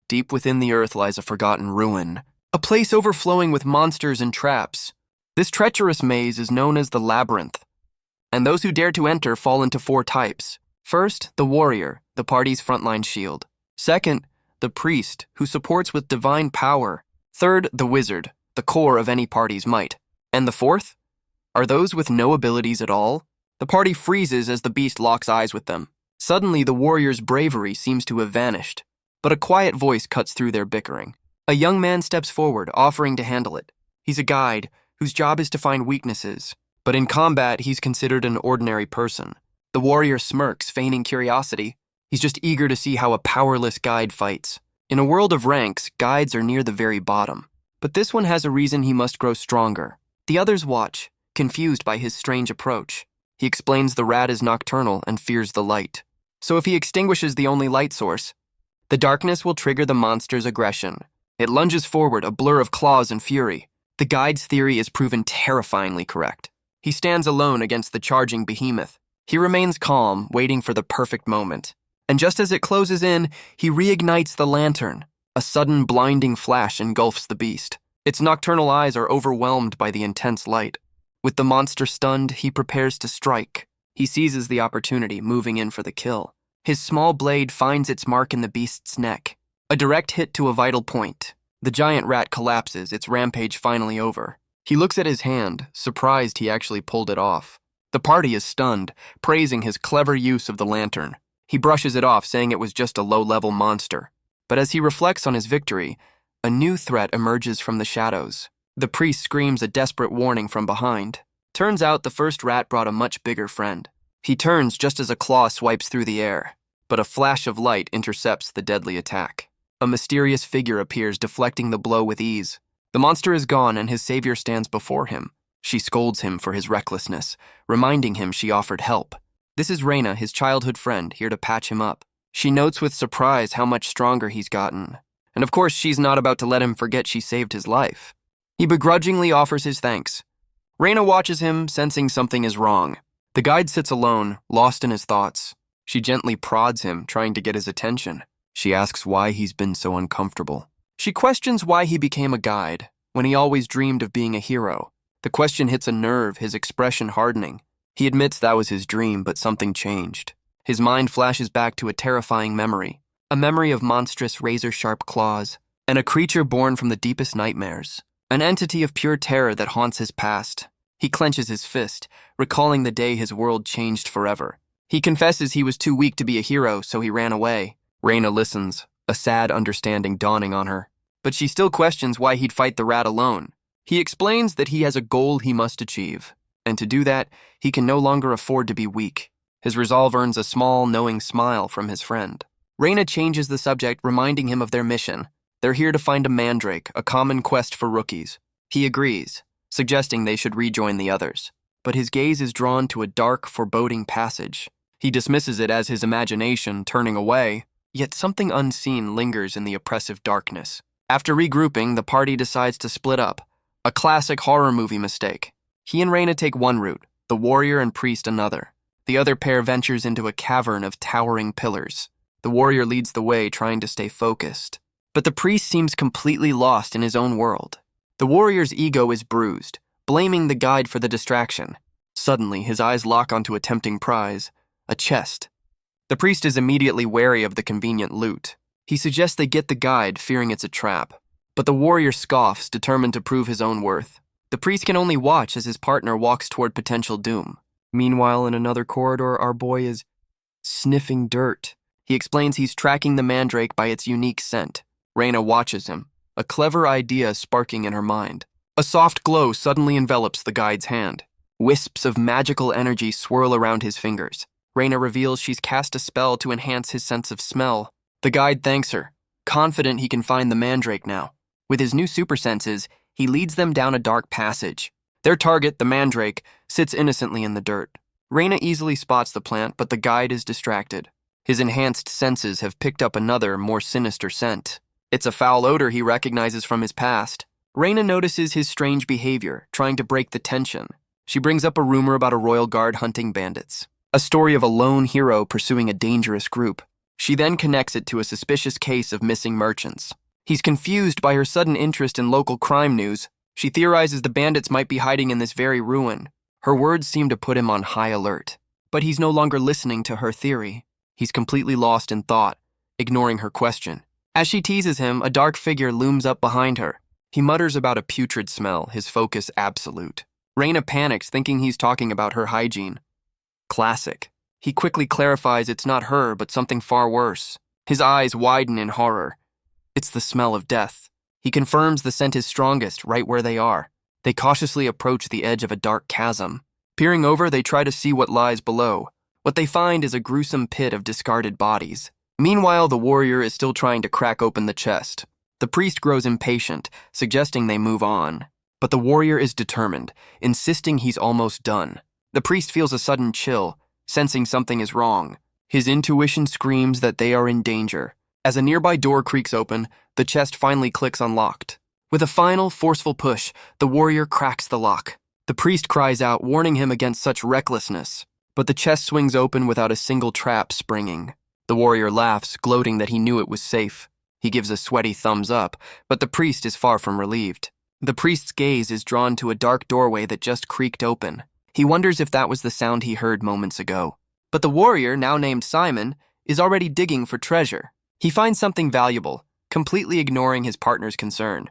Deep within the earth lies a forgotten ruin, a place overflowing with monsters and traps. This treacherous maze is known as the Labyrinth, and those who dare to enter fall into four types. First, the warrior, the party's frontline shield. Second, the priest, who supports with divine power. Third, the wizard, the core of any party's might. And the fourth? Are those with no abilities at all? The party freezes as the beast locks eyes with them. Suddenly, the warrior's bravery seems to have vanished, but a quiet voice cuts through their bickering. A young man steps forward, offering to handle it. He's a guide, whose job is to find weaknesses, but in combat, he's considered an ordinary person. The warrior smirks, feigning curiosity. He's just eager to see how a powerless guide fights. In a world of ranks, guides are near the very bottom. But this one has a reason he must grow stronger. The others watch, confused by his strange approach. He explains the rat is nocturnal and fears the light. So if he extinguishes the only light source, the darkness will trigger the monster's aggression. It lunges forward, a blur of claws and fury. The guide's theory is proven terrifyingly correct. He stands alone against the charging behemoth. He remains calm, waiting for the perfect moment. And just as it closes in, he reignites the lantern. A sudden blinding flash engulfs the beast. Its nocturnal eyes are overwhelmed by the intense light. With the monster stunned, he prepares to strike. He seizes the opportunity, moving in for the kill. His small blade finds its mark in the beast's neck. A direct hit to a vital point. The giant rat collapses, its rampage finally over. He looks at his hand, surprised he actually pulled it off. The party is stunned, praising his clever use of the lantern. He brushes it off, saying it was just a low-level monster. But as he reflects on his victory, a new threat emerges from the shadows. The priest screams a desperate warning from behind. Turns out the first rat brought a much bigger friend. He turns just as a claw swipes through the air, but a flash of light intercepts the deadly attack. A mysterious figure appears, deflecting the blow with ease. The monster is gone and his savior stands before him. She scolds him for his recklessness, reminding him she offered help. This is Reina, his childhood friend, here to patch him up. She notes with surprise how much stronger he's gotten. And of course, she's not about to let him forget she saved his life. He begrudgingly offers his thanks. Reina watches him, sensing something is wrong. The guide sits alone, lost in his thoughts. She gently prods him, trying to get his attention. She asks why he's been so uncomfortable. She questions why he became a guide, when he always dreamed of being a hero. The question hits a nerve, his expression hardening. He admits that was his dream, but something changed. His mind flashes back to a terrifying memory. A memory of monstrous, razor-sharp claws, and a creature born from the deepest nightmares. An entity of pure terror that haunts his past. He clenches his fist, recalling the day his world changed forever. He confesses he was too weak to be a hero, so he ran away. Reina listens, a sad understanding dawning on her. But she still questions why he'd fight the rat alone. He explains that he has a goal he must achieve, and to do that, he can no longer afford to be weak. His resolve earns a small, knowing smile from his friend. Reina changes the subject, reminding him of their mission. They're here to find a mandrake, a common quest for rookies. He agrees, suggesting they should rejoin the others. But his gaze is drawn to a dark, foreboding passage. He dismisses it as his imagination, turning away, yet something unseen lingers in the oppressive darkness. After regrouping, the party decides to split up. A classic horror movie mistake. He and Reina take one route, the warrior and priest another. The other pair ventures into a cavern of towering pillars. The warrior leads the way, trying to stay focused. But the priest seems completely lost in his own world. The warrior's ego is bruised, blaming the guide for the distraction. Suddenly, his eyes lock onto a tempting prize, a chest. The priest is immediately wary of the convenient loot. He suggests they get the guide, fearing it's a trap. But the warrior scoffs, determined to prove his own worth. The priest can only watch as his partner walks toward potential doom. Meanwhile, in another corridor, our boy is sniffing dirt. He explains he's tracking the mandrake by its unique scent. Reina watches him, a clever idea sparking in her mind. A soft glow suddenly envelops the guide's hand. Wisps of magical energy swirl around his fingers. Reina reveals she's cast a spell to enhance his sense of smell. The guide thanks her, confident he can find the mandrake now. With his new super senses, he leads them down a dark passage. Their target, the mandrake, sits innocently in the dirt. Reina easily spots the plant, but the guide is distracted. His enhanced senses have picked up another, more sinister scent. It's a foul odor he recognizes from his past. Reina notices his strange behavior, trying to break the tension. She brings up a rumor about a royal guard hunting bandits. A story of a lone hero pursuing a dangerous group. She then connects it to a suspicious case of missing merchants. He's confused by her sudden interest in local crime news. She theorizes the bandits might be hiding in this very ruin. Her words seem to put him on high alert. But he's no longer listening to her theory. He's completely lost in thought, ignoring her question. As she teases him, a dark figure looms up behind her. He mutters about a putrid smell, his focus absolute. Raina panics, thinking he's talking about her hygiene. Classic. He quickly clarifies it's not her, but something far worse. His eyes widen in horror. It's the smell of death. He confirms the scent is strongest right where they are. They cautiously approach the edge of a dark chasm. Peering over, they try to see what lies below. What they find is a gruesome pit of discarded bodies. Meanwhile, the warrior is still trying to crack open the chest. The priest grows impatient, suggesting they move on. But the warrior is determined, insisting he's almost done. The priest feels a sudden chill, sensing something is wrong. His intuition screams that they are in danger. As a nearby door creaks open, the chest finally clicks unlocked. With a final, forceful push, the warrior cracks the lock. The priest cries out, warning him against such recklessness. But the chest swings open without a single trap springing. The warrior laughs, gloating that he knew it was safe. He gives a sweaty thumbs up, but the priest is far from relieved. The priest's gaze is drawn to a dark doorway that just creaked open. He wonders if that was the sound he heard moments ago. But the warrior, now named Simon, is already digging for treasure. He finds something valuable, completely ignoring his partner's concern.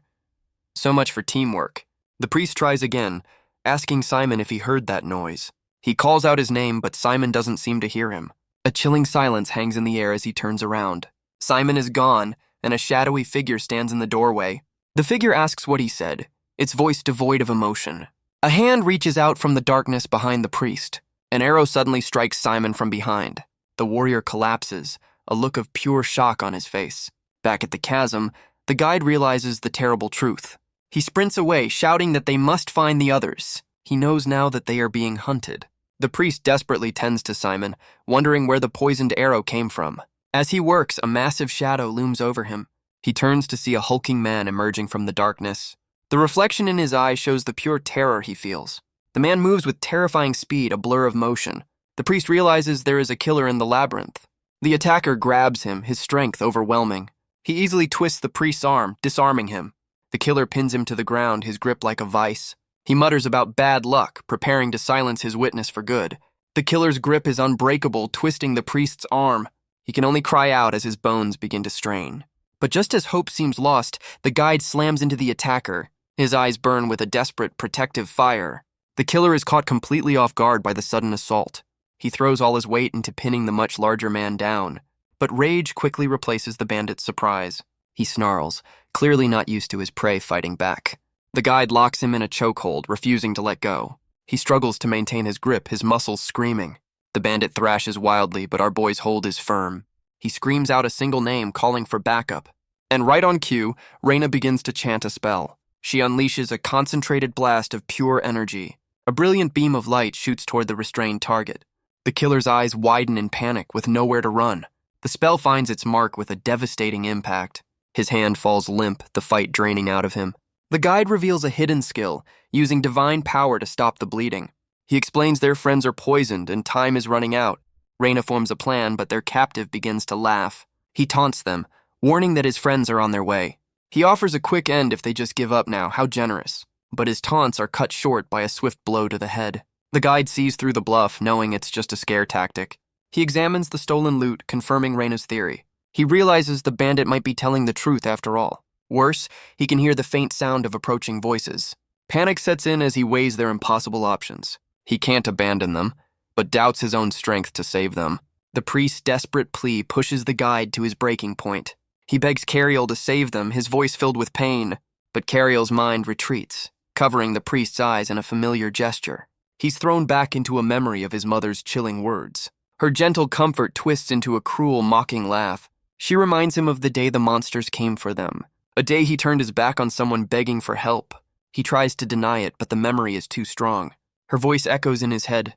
So much for teamwork. The priest tries again, asking Simon if he heard that noise. He calls out his name, but Simon doesn't seem to hear him. A chilling silence hangs in the air as he turns around. Simon is gone, and a shadowy figure stands in the doorway. The figure asks what he said, its voice devoid of emotion. A hand reaches out from the darkness behind the priest. An arrow suddenly strikes Simon from behind. The warrior collapses, a look of pure shock on his face. Back at the chasm, the guide realizes the terrible truth. He sprints away, shouting that they must find the others. He knows now that they are being hunted. The priest desperately tends to Simon, wondering where the poisoned arrow came from. As he works, a massive shadow looms over him. He turns to see a hulking man emerging from the darkness. The reflection in his eyes shows the pure terror he feels. The man moves with terrifying speed, a blur of motion. The priest realizes there is a killer in the labyrinth. The attacker grabs him, his strength overwhelming. He easily twists the priest's arm, disarming him. The killer pins him to the ground, his grip like a vice. He mutters about bad luck, preparing to silence his witness for good. The killer's grip is unbreakable, twisting the priest's arm. He can only cry out as his bones begin to strain. But just as hope seems lost, the guide slams into the attacker. His eyes burn with a desperate, protective fire. The killer is caught completely off guard by the sudden assault. He throws all his weight into pinning the much larger man down. But rage quickly replaces the bandit's surprise. He snarls, clearly not used to his prey fighting back. The guide locks him in a chokehold, refusing to let go. He struggles to maintain his grip, his muscles screaming. The bandit thrashes wildly, but our boy's hold is firm. He screams out a single name, calling for backup. And right on cue, Raina begins to chant a spell. She unleashes a concentrated blast of pure energy. A brilliant beam of light shoots toward the restrained target. The killer's eyes widen in panic, with nowhere to run. The spell finds its mark with a devastating impact. His hand falls limp, the fight draining out of him. The guide reveals a hidden skill, using divine power to stop the bleeding. He explains their friends are poisoned and time is running out. Raina forms a plan, but their captive begins to laugh. He taunts them, warning that his friends are on their way. He offers a quick end if they just give up now, how generous. But his taunts are cut short by a swift blow to the head. The guide sees through the bluff, knowing it's just a scare tactic. He examines the stolen loot, confirming Raina's theory. He realizes the bandit might be telling the truth after all. Worse, he can hear the faint sound of approaching voices. Panic sets in as he weighs their impossible options. He can't abandon them, but doubts his own strength to save them. The priest's desperate plea pushes the guide to his breaking point. He begs Cariel to save them, his voice filled with pain. But Cariel's mind retreats, covering the priest's eyes in a familiar gesture. He's thrown back into a memory of his mother's chilling words. Her gentle comfort twists into a cruel, mocking laugh. She reminds him of the day the monsters came for them. A day he turned his back on someone begging for help. He tries to deny it, but the memory is too strong. Her voice echoes in his head.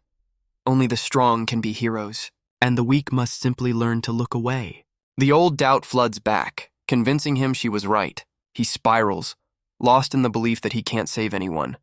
Only the strong can be heroes, and the weak must simply learn to look away. The old doubt floods back, convincing him she was right. He spirals, lost in the belief that he can't save anyone.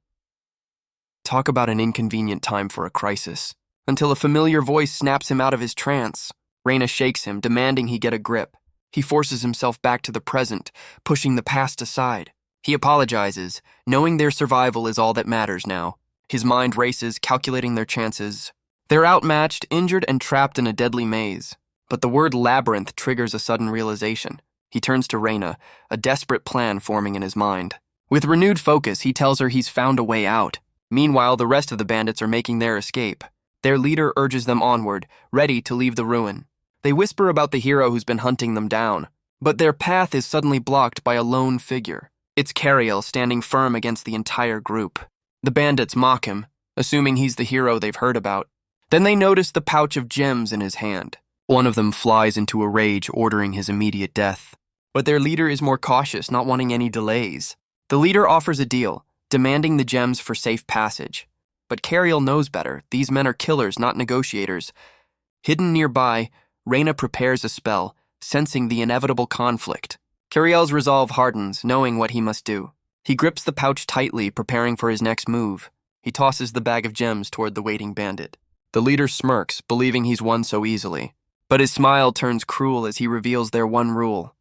Talk about an inconvenient time for a crisis, until a familiar voice snaps him out of his trance. Reyna shakes him, demanding he get a grip. He forces himself back to the present, pushing the past aside. He apologizes, knowing their survival is all that matters now. His mind races, calculating their chances. They're outmatched, injured, and trapped in a deadly maze. But the word labyrinth triggers a sudden realization. He turns to Reyna, a desperate plan forming in his mind. With renewed focus, he tells her he's found a way out. Meanwhile, the rest of the bandits are making their escape. Their leader urges them onward, ready to leave the ruin. They whisper about the hero who's been hunting them down, but their path is suddenly blocked by a lone figure. It's Cariel standing firm against the entire group. The bandits mock him, assuming he's the hero they've heard about. Then they notice the pouch of gems in his hand. One of them flies into a rage, ordering his immediate death. But their leader is more cautious, not wanting any delays. The leader offers a deal, demanding the gems for safe passage. But Cariel knows better. These men are killers, not negotiators. Hidden nearby, Reyna prepares a spell, sensing the inevitable conflict. Cariel's resolve hardens, knowing what he must do. He grips the pouch tightly, preparing for his next move. He tosses the bag of gems toward the waiting bandit. The leader smirks, believing he's won so easily. But his smile turns cruel as he reveals their one rule: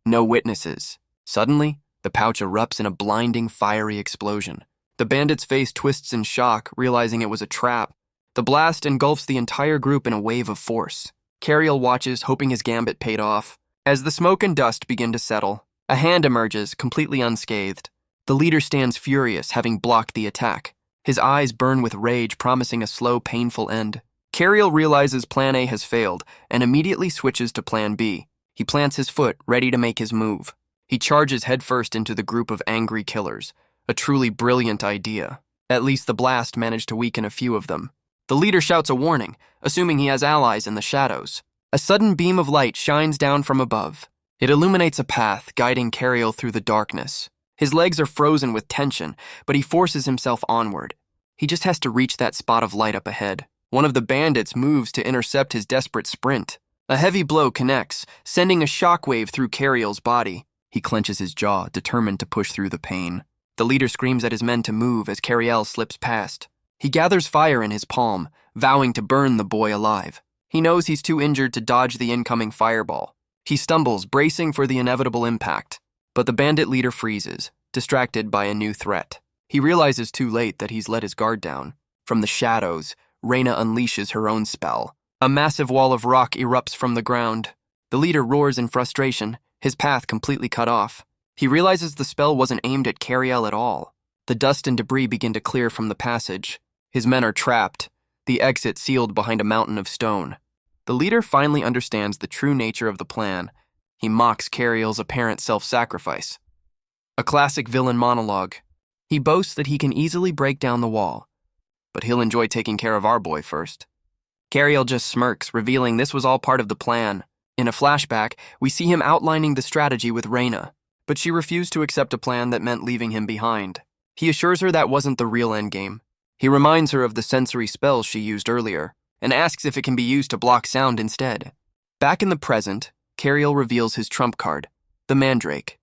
no witnesses. Suddenly, the pouch erupts in a blinding, fiery explosion. The bandit's face twists in shock, realizing it was a trap. The blast engulfs the entire group in a wave of force. Cariel watches, hoping his gambit paid off. As the smoke and dust begin to settle, a hand emerges, completely unscathed. The leader stands furious, having blocked the attack. His eyes burn with rage, promising a slow, painful end. Cariel realizes Plan A has failed and immediately switches to Plan B. He plants his foot, ready to make his move. He charges headfirst into the group of angry killers. A truly brilliant idea. At least the blast managed to weaken a few of them. The leader shouts a warning, assuming he has allies in the shadows. A sudden beam of light shines down from above. It illuminates a path, guiding Cariel through the darkness. His legs are frozen with tension, but he forces himself onward. He just has to reach that spot of light up ahead. One of the bandits moves to intercept his desperate sprint. A heavy blow connects, sending a shockwave through Cariel's body. He clenches his jaw, determined to push through the pain. The leader screams at his men to move as Cariel slips past. He gathers fire in his palm, vowing to burn the boy alive. He knows he's too injured to dodge the incoming fireball. He stumbles, bracing for the inevitable impact. But the bandit leader freezes, distracted by a new threat. He realizes too late that he's let his guard down. From the shadows, Reyna unleashes her own spell. A massive wall of rock erupts from the ground. The leader roars in frustration, his path completely cut off. He realizes the spell wasn't aimed at Cariel at all. The dust and debris begin to clear from the passage. His men are trapped, the exit sealed behind a mountain of stone. The leader finally understands the true nature of the plan. He mocks Cariel's apparent self-sacrifice. A classic villain monologue. He boasts that he can easily break down the wall, but he'll enjoy taking care of our boy first. Cariel just smirks, revealing this was all part of the plan. In a flashback, we see him outlining the strategy with Reyna, but she refused to accept a plan that meant leaving him behind. He assures her that wasn't the real endgame. He reminds her of the sensory spells she used earlier, and asks if it can be used to block sound instead. Back in the present, Cariel reveals his trump card, the mandrake.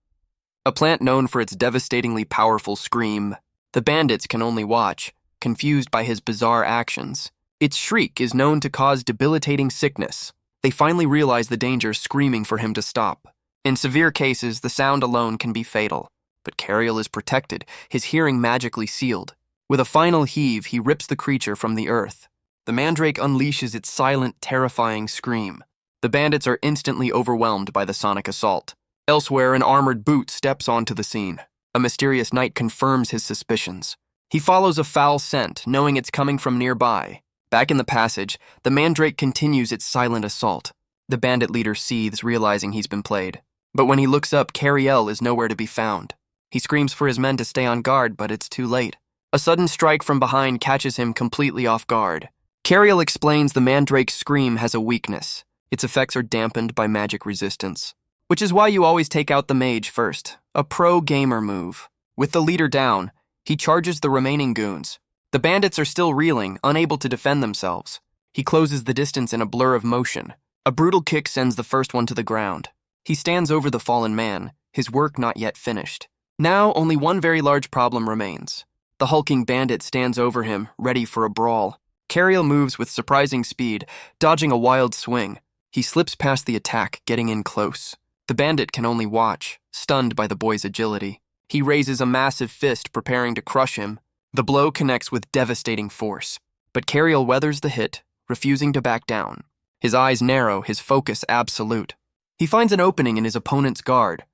A plant known for its devastatingly powerful scream. The bandits can only watch, confused by his bizarre actions. Its shriek is known to cause debilitating sickness. They finally realize the danger, screaming for him to stop. In severe cases, the sound alone can be fatal. But Cariel is protected, his hearing magically sealed. With a final heave, he rips the creature from the earth. The mandrake unleashes its silent, terrifying scream. The bandits are instantly overwhelmed by the sonic assault. Elsewhere, an armored boot steps onto the scene. A mysterious knight confirms his suspicions. He follows a foul scent, knowing it's coming from nearby. Back in the passage, the mandrake continues its silent assault. The bandit leader seethes, realizing he's been played. But when he looks up, Cariel is nowhere to be found. He screams for his men to stay on guard, but it's too late. A sudden strike from behind catches him completely off guard. Cariel explains the mandrake's scream has a weakness. Its effects are dampened by magic resistance. Which is why you always take out the mage first. A pro-gamer move. With the leader down, he charges the remaining goons. The bandits are still reeling, unable to defend themselves. He closes the distance in a blur of motion. A brutal kick sends the first one to the ground. He stands over the fallen man, his work not yet finished. Now, only one very large problem remains. The hulking bandit stands over him, ready for a brawl. Cariel moves with surprising speed, dodging a wild swing. He slips past the attack, getting in close. The bandit can only watch, stunned by the boy's agility. He raises a massive fist, preparing to crush him. The blow connects with devastating force, but Cariel weathers the hit, refusing to back down. His eyes narrow, his focus absolute. He finds an opening in his opponent's guard.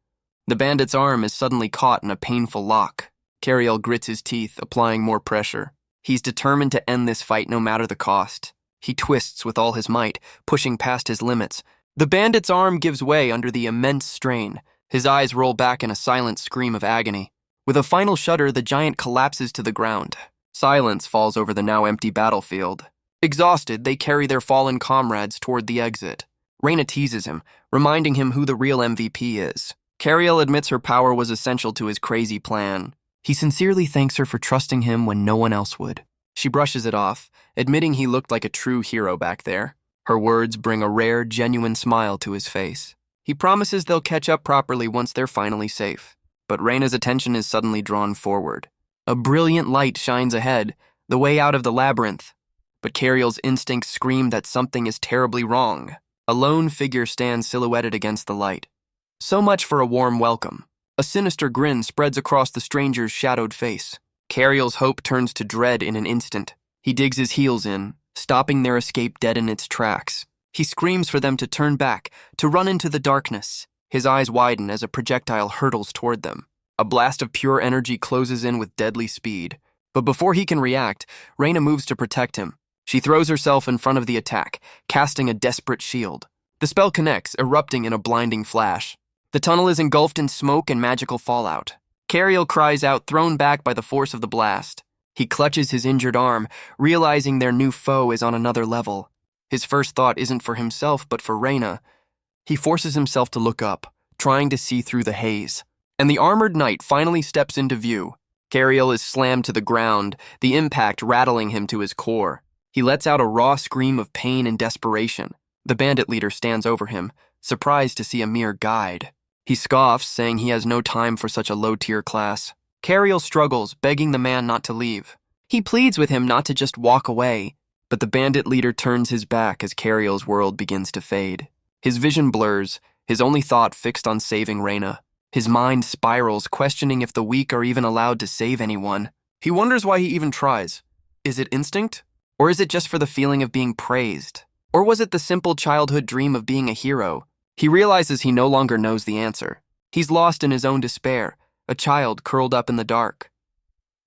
The bandit's arm is suddenly caught in a painful lock. Cariel grits his teeth, applying more pressure. He's determined to end this fight no matter the cost. He twists with all his might, pushing past his limits. The bandit's arm gives way under the immense strain. His eyes roll back in a silent scream of agony. With a final shudder, the giant collapses to the ground. Silence falls over the now empty battlefield. Exhausted, they carry their fallen comrades toward the exit. Reyna teases him, reminding him who the real MVP is. Cariel admits her power was essential to his crazy plan. He sincerely thanks her for trusting him when no one else would. She brushes it off, admitting he looked like a true hero back there. Her words bring a rare, genuine smile to his face. He promises they'll catch up properly once they're finally safe. But Reyna's attention is suddenly drawn forward. A brilliant light shines ahead, the way out of the labyrinth. But Cariel's instincts scream that something is terribly wrong. A lone figure stands silhouetted against the light. So much for a warm welcome. A sinister grin spreads across the stranger's shadowed face. Cariel's hope turns to dread in an instant. He digs his heels in, stopping their escape dead in its tracks. He screams for them to turn back, to run into the darkness. His eyes widen as a projectile hurtles toward them. A blast of pure energy closes in with deadly speed. But before he can react, Reyna moves to protect him. She throws herself in front of the attack, casting a desperate shield. The spell connects, erupting in a blinding flash. The tunnel is engulfed in smoke and magical fallout. Cariel cries out, thrown back by the force of the blast. He clutches his injured arm, realizing their new foe is on another level. His first thought isn't for himself, but for Reyna. He forces himself to look up, trying to see through the haze. And the armored knight finally steps into view. Cariel is slammed to the ground, the impact rattling him to his core. He lets out a raw scream of pain and desperation. The bandit leader stands over him, surprised to see a mere guide. He scoffs, saying he has no time for such a low-tier class. Cariel struggles, begging the man not to leave. He pleads with him not to just walk away, but the bandit leader turns his back as Cariel's world begins to fade. His vision blurs, his only thought fixed on saving Reyna. His mind spirals, questioning if the weak are even allowed to save anyone. He wonders why he even tries. Is it instinct? Or is it just for the feeling of being praised? Or was it the simple childhood dream of being a hero? He realizes he no longer knows the answer. He's lost in his own despair, a child curled up in the dark.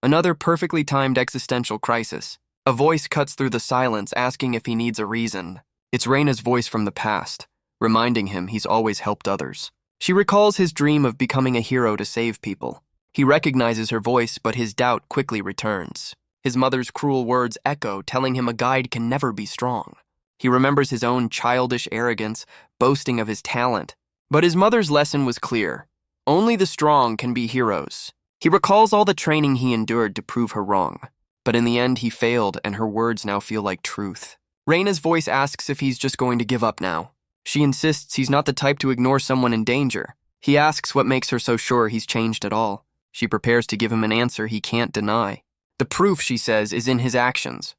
Another perfectly timed existential crisis. A voice cuts through the silence, asking if he needs a reason. It's Reyna's voice from the past, reminding him he's always helped others. She recalls his dream of becoming a hero to save people. He recognizes her voice, but his doubt quickly returns. His mother's cruel words echo, telling him a guide can never be strong. He remembers his own childish arrogance, boasting of his talent. But his mother's lesson was clear. Only the strong can be heroes. He recalls all the training he endured to prove her wrong. But in the end, he failed, and her words now feel like truth. Reyna's voice asks if he's just going to give up now. She insists he's not the type to ignore someone in danger. He asks what makes her so sure he's changed at all. She prepares to give him an answer he can't deny. The proof, she says, is in his actions.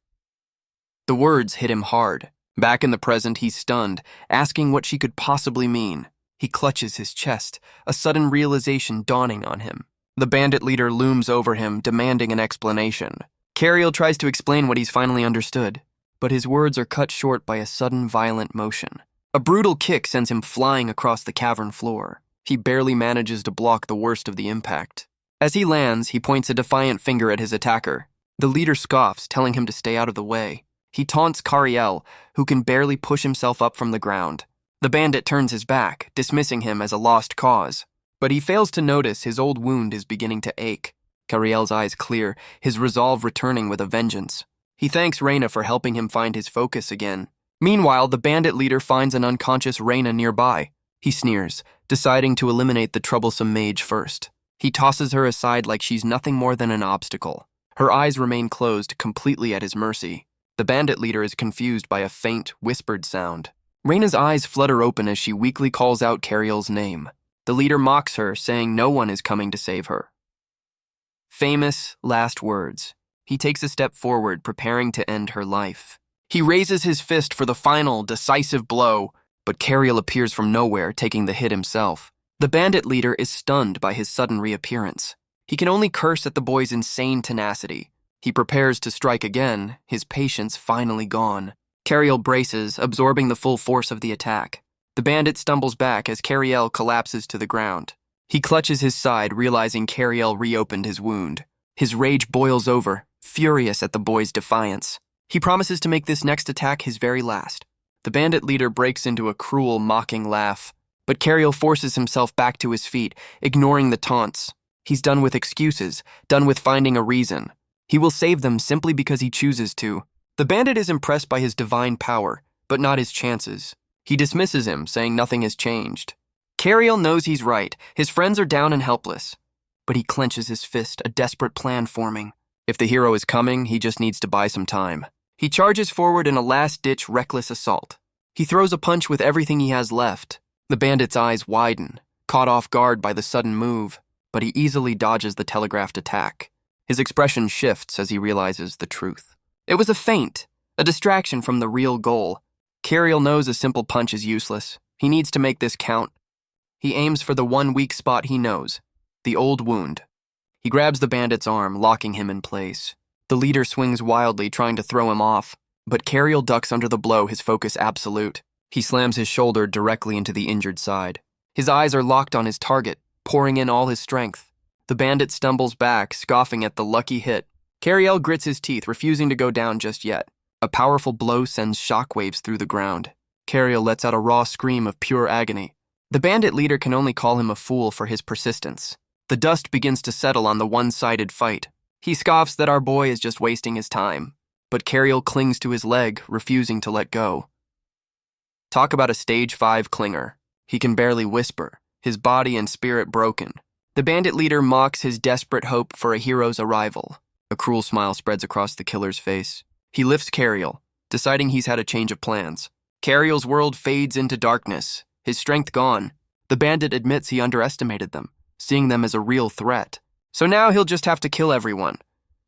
The words hit him hard. Back in the present, he's stunned, asking what she could possibly mean. He clutches his chest, a sudden realization dawning on him. The bandit leader looms over him, demanding an explanation. Cariel tries to explain what he's finally understood, but his words are cut short by a sudden violent motion. A brutal kick sends him flying across the cavern floor. He barely manages to block the worst of the impact. As he lands, he points a defiant finger at his attacker. The leader scoffs, telling him to stay out of the way. He taunts Cariel, who can barely push himself up from the ground. The bandit turns his back, dismissing him as a lost cause. But he fails to notice his old wound is beginning to ache. Cariel's eyes clear, his resolve returning with a vengeance. He thanks Reyna for helping him find his focus again. Meanwhile, the bandit leader finds an unconscious Reyna nearby. He sneers, deciding to eliminate the troublesome mage first. He tosses her aside like she's nothing more than an obstacle. Her eyes remain closed, completely at his mercy. The bandit leader is confused by a faint, whispered sound. Reyna's eyes flutter open as she weakly calls out Cariel's name. The leader mocks her, saying no one is coming to save her. Famous last words. He takes a step forward, preparing to end her life. He raises his fist for the final, decisive blow. but Cariel appears from nowhere, taking the hit himself. The bandit leader is stunned by his sudden reappearance. He can only curse at the boy's insane tenacity. He prepares to strike again, his patience finally gone. Cariel braces, absorbing the full force of the attack. The bandit stumbles back as Cariel collapses to the ground. He clutches his side, realizing Cariel reopened his wound. His rage boils over, furious at the boy's defiance. He promises to make this next attack his very last. The bandit leader breaks into a cruel, mocking laugh, but Cariel forces himself back to his feet, ignoring the taunts. He's done with excuses, done with finding a reason. He will save them simply because he chooses to. The bandit is impressed by his divine power, but not his chances. He dismisses him, saying nothing has changed. Cariel knows he's right. His friends are down and helpless. But he clenches his fist, a desperate plan forming. If the hero is coming, he just needs to buy some time. He charges forward in a last-ditch, reckless assault. He throws a punch with everything he has left. The bandit's eyes widen, caught off guard by the sudden move, but he easily dodges the telegraphed attack. His expression shifts as he realizes the truth. It was a feint, a distraction from the real goal. Cariel knows a simple punch is useless. He needs to make this count. He aims for the one weak spot he knows, the old wound. He grabs the bandit's arm, locking him in place. The leader swings wildly, trying to throw him off, but Cariel ducks under the blow, his focus absolute. He slams his shoulder directly into the injured side. His eyes are locked on his target, pouring in all his strength. The bandit stumbles back, scoffing at the lucky hit. Cariel grits his teeth, refusing to go down just yet. A powerful blow sends shockwaves through the ground. Cariel lets out a raw scream of pure agony. The bandit leader can only call him a fool for his persistence. The dust begins to settle on the one-sided fight. He scoffs that our boy is just wasting his time, but Cariel clings to his leg, refusing to let go. Talk about a stage 5 clinger. He can barely whisper, his body and spirit broken. The bandit leader mocks his desperate hope for a hero's arrival. A cruel smile spreads across the killer's face. He lifts Cariel, deciding he's had a change of plans. Cariel's world fades into darkness, his strength gone. The bandit admits he underestimated them, seeing them as a real threat. So now he'll just have to kill everyone.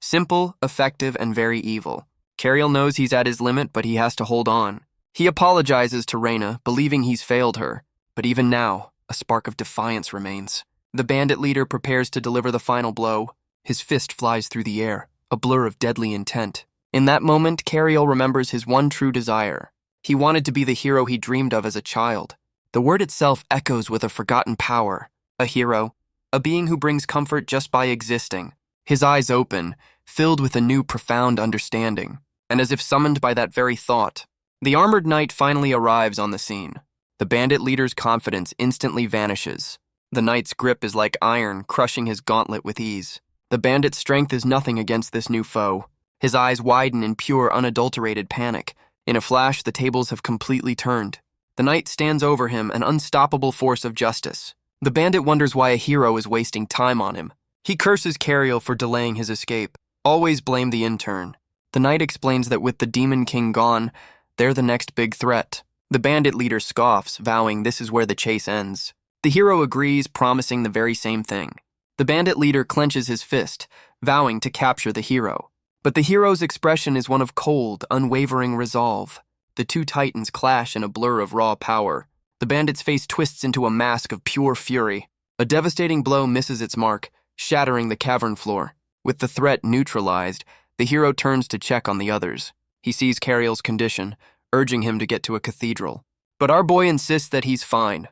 Simple, effective, and very evil. Cariel knows he's at his limit, but he has to hold on. He apologizes to Reyna, believing he's failed her. But even now, a spark of defiance remains. The bandit leader prepares to deliver the final blow. His fist flies through the air, a blur of deadly intent. In that moment, Cariel remembers his one true desire. He wanted to be the hero he dreamed of as a child. The word itself echoes with a forgotten power. A hero, a being who brings comfort just by existing. His eyes open, filled with a new profound understanding, and as if summoned by that very thought, the armored knight finally arrives on the scene. The bandit leader's confidence instantly vanishes. The knight's grip is like iron, crushing his gauntlet with ease. The bandit's strength is nothing against this new foe. His eyes widen in pure, unadulterated panic. In a flash, the tables have completely turned. The knight stands over him, an unstoppable force of justice. The bandit wonders why a hero is wasting time on him. He curses Cariel for delaying his escape. Always blame the intern. The knight explains that with the Demon King gone, they're the next big threat. The bandit leader scoffs, vowing this is where the chase ends. The hero agrees, promising the very same thing. The bandit leader clenches his fist, vowing to capture the hero. But the hero's expression is one of cold, unwavering resolve. The two titans clash in a blur of raw power. The bandit's face twists into a mask of pure fury. A devastating blow misses its mark, shattering the cavern floor. With the threat neutralized, the hero turns to check on the others. He sees Cariel's condition, urging him to get to a cathedral. But our boy insists that he's fine.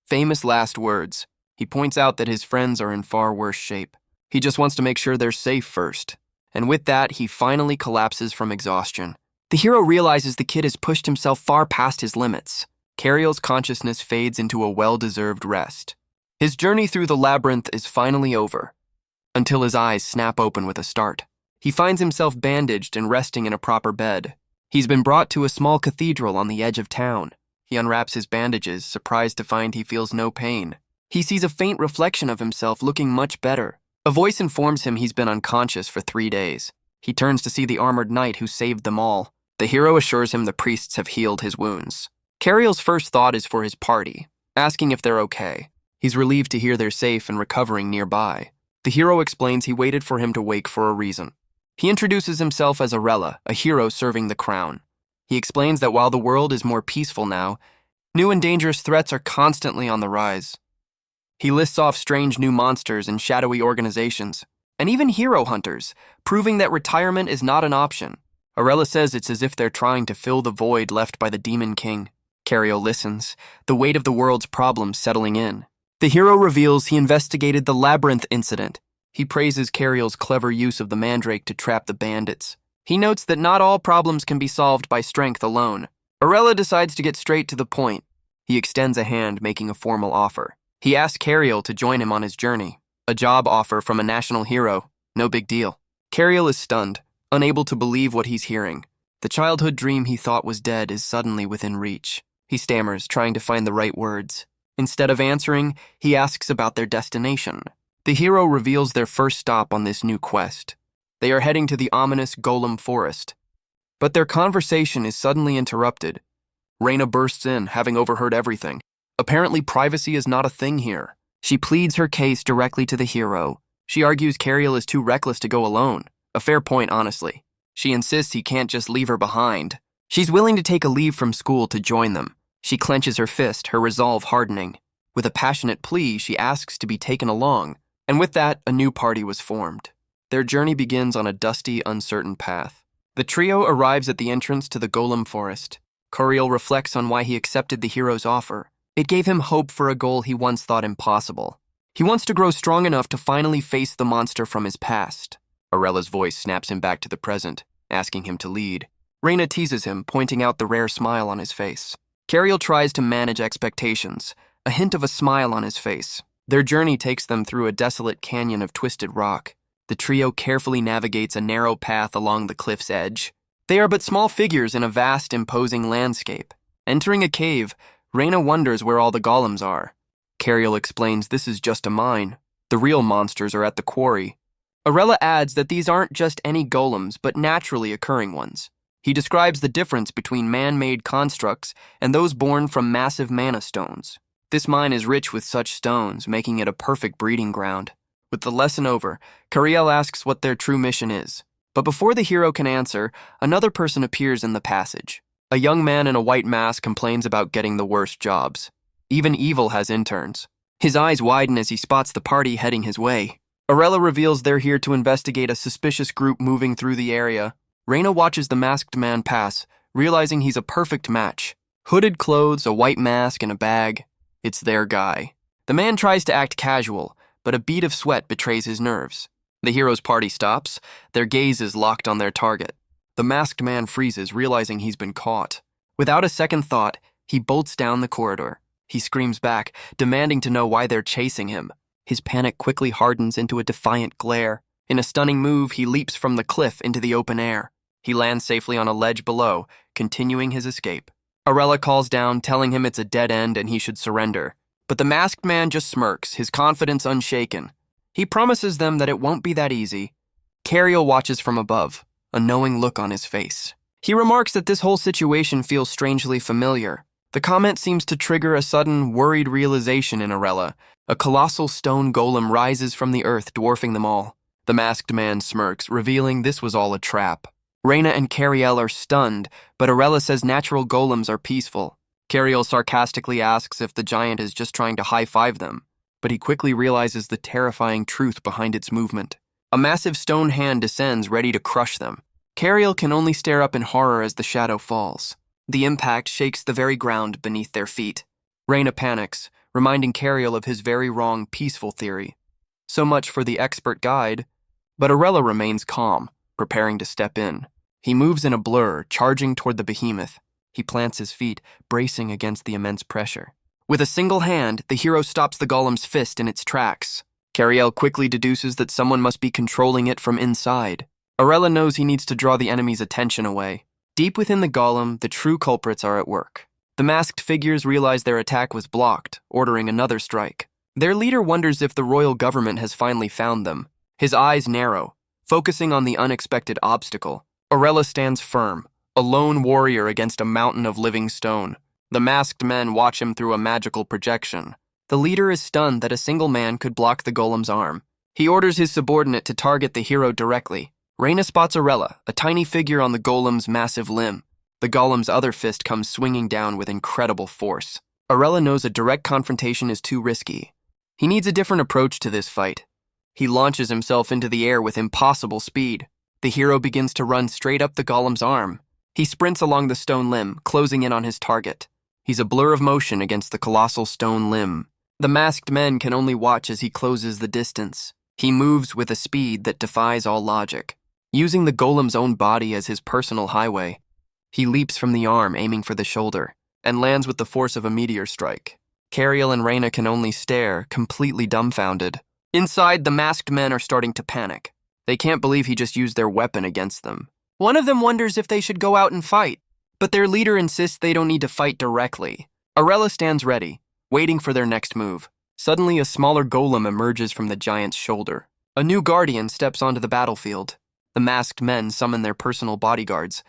Famous last words. He points out that his friends are in far worse shape. He just wants to make sure they're safe first. And with that, he finally collapses from exhaustion. The hero realizes the kid has pushed himself far past his limits. Cariel's consciousness fades into a well-deserved rest. His journey through the labyrinth is finally over, until his eyes snap open with a start. He finds himself bandaged and resting in a proper bed. He's been brought to a small cathedral on the edge of town. He unwraps his bandages, surprised to find he feels no pain. He sees a faint reflection of himself looking much better. A voice informs him he's been unconscious for 3 days. He turns to see the armored knight who saved them all. The hero assures him the priests have healed his wounds. Cariel's first thought is for his party, asking if they're okay. He's relieved to hear they're safe and recovering nearby. The hero explains he waited for him to wake for a reason. He introduces himself as Arella, a hero serving the crown. He explains that while the world is more peaceful now, New and dangerous threats are constantly on the rise. He lists off strange new monsters and shadowy organizations, and even hero hunters, proving that retirement is not an option. Arella says it's as if they're trying to fill the void left by the Demon King. Cariel listens, the weight of the world's problems settling in. The hero reveals he investigated the Labyrinth incident. He praises Cariel's clever use of the mandrake to trap the bandits. He notes that not all problems can be solved by strength alone. Arella decides to get straight to the point. He extends a hand, making a formal offer. He asks Cariel to join him on his journey. A job offer from a national hero. No big deal. Cariel is stunned, unable to believe what he's hearing. The childhood dream he thought was dead is suddenly within reach. He stammers, trying to find the right words. Instead of answering, he asks about their destination. The hero reveals their first stop on this new quest. They are heading to the ominous Golem Forest. But their conversation is suddenly interrupted. Reyna bursts in, having overheard everything. Apparently, privacy is not a thing here. She pleads her case directly to the hero. She argues Cariel is too reckless to go alone. A fair point, honestly. She insists he can't just leave her behind. She's willing to take a leave from school to join them. She clenches her fist, her resolve hardening. With a passionate plea, she asks to be taken along. And with that, a new party was formed. Their journey begins on a dusty, uncertain path. The trio arrives at the entrance to the Golem Forest. Cariel reflects on why he accepted the hero's offer. It gave him hope for a goal he once thought impossible. He wants to grow strong enough to finally face the monster from his past. Arella's voice snaps him back to the present, asking him to lead. Reyna teases him, pointing out the rare smile on his face. Cariel tries to manage expectations, a hint of a smile on his face. Their journey takes them through a desolate canyon of twisted rock. The trio carefully navigates a narrow path along the cliff's edge. They are but small figures in a vast, imposing landscape. Entering a cave, Reyna wonders where all the golems are. Cariel explains this is just a mine. The real monsters are at the quarry. Arella adds that these aren't just any golems, but naturally occurring ones. He describes the difference between man-made constructs and those born from massive mana stones. This mine is rich with such stones, making it a perfect breeding ground. With the lesson over, Cariel asks what their true mission is. But before the hero can answer, another person appears in the passage. A young man in a white mask complains about getting the worst jobs. Even evil has interns. His eyes widen as he spots the party heading his way. Arella reveals they're here to investigate a suspicious group moving through the area. Reyna watches the masked man pass, realizing he's a perfect match. Hooded clothes, a white mask, and a bag. It's their guy. The man tries to act casual, but a bead of sweat betrays his nerves. The hero's party stops, their gazes locked on their target. The masked man freezes, realizing he's been caught. Without a second thought, he bolts down the corridor. He screams back, demanding to know why they're chasing him. His panic quickly hardens into a defiant glare. In a stunning move, he leaps from the cliff into the open air. He lands safely on a ledge below, continuing his escape. Arella calls down, telling him it's a dead end and he should surrender. But the masked man just smirks, his confidence unshaken. He promises them that it won't be that easy. Cariel watches from above, a knowing look on his face. He remarks that this whole situation feels strangely familiar. The comment seems to trigger a sudden, worried realization in Arella. A colossal stone golem rises from the earth, dwarfing them all. The masked man smirks, revealing this was all a trap. Reyna and Cariel are stunned, but Arella says natural golems are peaceful. Cariel sarcastically asks if the giant is just trying to high-five them, but he quickly realizes the terrifying truth behind its movement. A massive stone hand descends, ready to crush them. Cariel can only stare up in horror as the shadow falls. The impact shakes the very ground beneath their feet. Reyna panics, reminding Cariel of his very wrong peaceful theory. So much for the expert guide, but Arella remains calm, preparing to step in. He moves in a blur, charging toward the behemoth. He plants his feet, bracing against the immense pressure. With a single hand, the hero stops the golem's fist in its tracks. Cariel quickly deduces that someone must be controlling it from inside. Arella knows he needs to draw the enemy's attention away. Deep within the golem, the true culprits are at work. The masked figures realize their attack was blocked, ordering another strike. Their leader wonders if the royal government has finally found them. His eyes narrow, focusing on the unexpected obstacle. Arella stands firm, a lone warrior against a mountain of living stone. The masked men watch him through a magical projection. The leader is stunned that a single man could block the golem's arm. He orders his subordinate to target the hero directly. Reyna spots Arella, a tiny figure on the golem's massive limb. The golem's other fist comes swinging down with incredible force. Arella knows a direct confrontation is too risky. He needs a different approach to this fight. He launches himself into the air with impossible speed. The hero begins to run straight up the golem's arm. He sprints along the stone limb, closing in on his target. He's a blur of motion against the colossal stone limb. The masked men can only watch as he closes the distance. He moves with a speed that defies all logic. Using the golem's own body as his personal highway, he leaps from the arm, aiming for the shoulder, and lands with the force of a meteor strike. Cariel and Reyna can only stare, completely dumbfounded. Inside, the masked men are starting to panic. They can't believe he just used their weapon against them. One of them wonders if they should go out and fight, but their leader insists they don't need to fight directly. Arella stands ready, waiting for their next move. Suddenly, a smaller golem emerges from the giant's shoulder. A new guardian steps onto the battlefield. The masked men summon their personal bodyguards.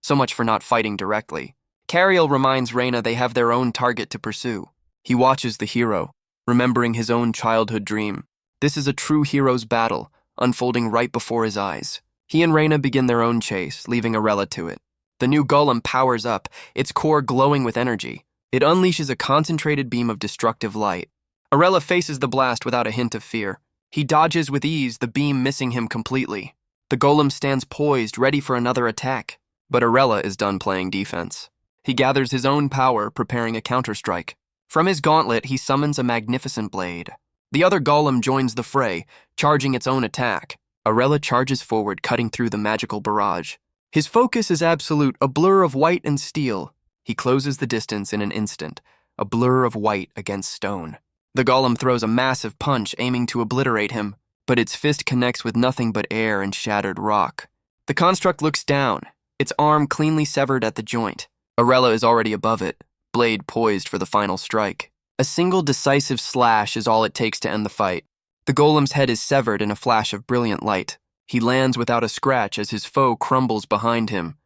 So much for not fighting directly. Cariel reminds Reyna they have their own target to pursue. He watches the hero, remembering his own childhood dream. This is a true hero's battle, unfolding right before his eyes. He and Reyna begin their own chase, leaving Arella to it. The new golem powers up, its core glowing with energy. It unleashes a concentrated beam of destructive light. Arella faces the blast without a hint of fear. He dodges with ease, the beam missing him completely. The golem stands poised, ready for another attack. But Arella is done playing defense. He gathers his own power, preparing a counterstrike. From his gauntlet, he summons a magnificent blade. The other golem joins the fray, charging its own attack. Arella charges forward, cutting through the magical barrage. His focus is absolute, a blur of white and steel. He closes the distance in an instant, a blur of white against stone. The golem throws a massive punch, aiming to obliterate him, but its fist connects with nothing but air and shattered rock. The construct looks down, its arm cleanly severed at the joint. Arella is already above it, blade poised for the final strike. A single decisive slash is all it takes to end the fight. The golem's head is severed in a flash of brilliant light. He lands without a scratch as his foe crumbles behind him.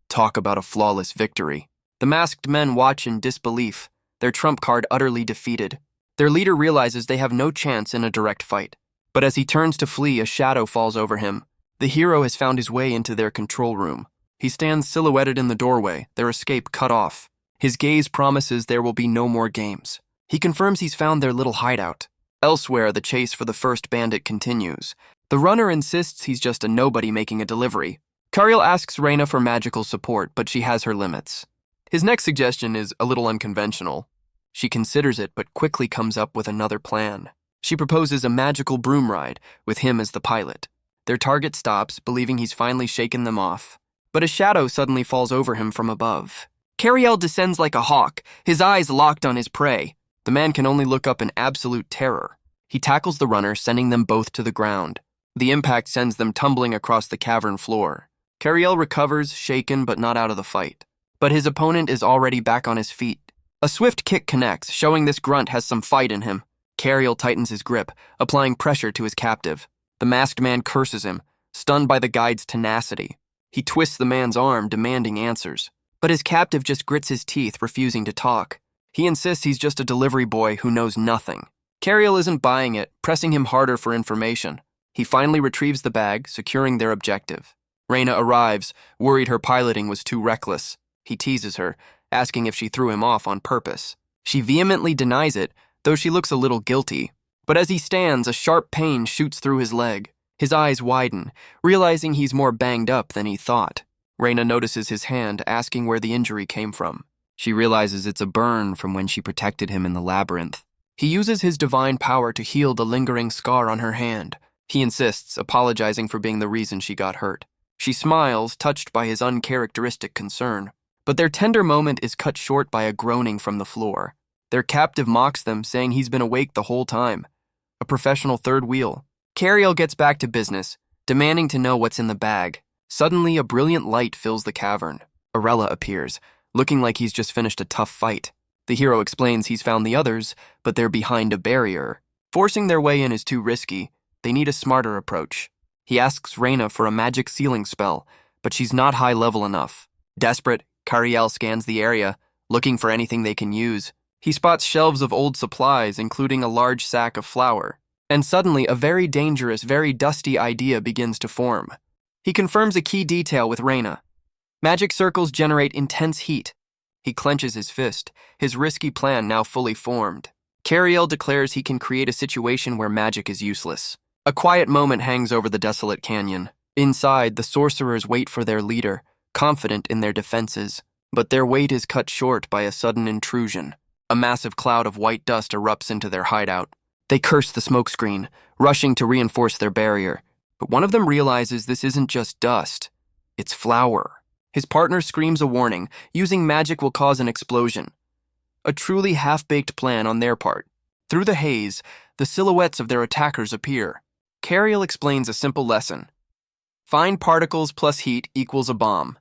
Talk about a flawless victory. The masked men watch in disbelief, their trump card utterly defeated. Their leader realizes they have no chance in a direct fight. But as he turns to flee, a shadow falls over him. The hero has found his way into their control room. He stands silhouetted in the doorway, their escape cut off. His gaze promises there will be no more games. He confirms he's found their little hideout. Elsewhere, the chase for the first bandit continues. The runner insists he's just a nobody making a delivery. Cariel asks Reyna for magical support, but she has her limits. His next suggestion is a little unconventional. She considers it, but quickly comes up with another plan. She proposes a magical broom ride, with him as the pilot. Their target stops, believing he's finally shaken them off. But a shadow suddenly falls over him from above. Cariel descends like a hawk, his eyes locked on his prey. The man can only look up in absolute terror. He tackles the runner, sending them both to the ground. The impact sends them tumbling across the cavern floor. Cariel recovers, shaken but not out of the fight. But his opponent is already back on his feet. A swift kick connects, showing this grunt has some fight in him. Cariel tightens his grip, applying pressure to his captive. The masked man curses him, stunned by the guide's tenacity. He twists the man's arm, demanding answers. But his captive just grits his teeth, refusing to talk. He insists he's just a delivery boy who knows nothing. Cariel isn't buying it, pressing him harder for information. He finally retrieves the bag, securing their objective. Reyna arrives, worried her piloting was too reckless. He teases her, asking if she threw him off on purpose. She vehemently denies it, though she looks a little guilty. But as he stands, a sharp pain shoots through his leg. His eyes widen, realizing he's more banged up than he thought. Reyna notices his hand, asking where the injury came from. She realizes it's a burn from when she protected him in the labyrinth. He uses his divine power to heal the lingering scar on her hand. He insists, apologizing for being the reason she got hurt. She smiles, touched by his uncharacteristic concern. But their tender moment is cut short by a groaning from the floor. Their captive mocks them, saying he's been awake the whole time. A professional third wheel. Cariel gets back to business, demanding to know what's in the bag. Suddenly, a brilliant light fills the cavern. Arella appears, looking like he's just finished a tough fight. The hero explains he's found the others, but they're behind a barrier. Forcing their way in is too risky. They need a smarter approach. He asks Reyna for a magic sealing spell, but she's not high level enough. Desperate, Cariel scans the area, looking for anything they can use. He spots shelves of old supplies, including a large sack of flour. And suddenly, a very dangerous, very dusty idea begins to form. He confirms a key detail with Reyna. Magic circles generate intense heat. He clenches his fist, his risky plan now fully formed. Cariel declares he can create a situation where magic is useless. A quiet moment hangs over the desolate canyon. Inside, the sorcerers wait for their leader, confident in their defenses. But their wait is cut short by a sudden intrusion. A massive cloud of white dust erupts into their hideout. They curse the smokescreen, rushing to reinforce their barrier. But one of them realizes this isn't just dust. It's flour. His partner screams a warning. Using magic will cause an explosion. A truly half-baked plan on their part. Through the haze, the silhouettes of their attackers appear. Cariel explains a simple lesson. Fine particles plus heat equals a bomb.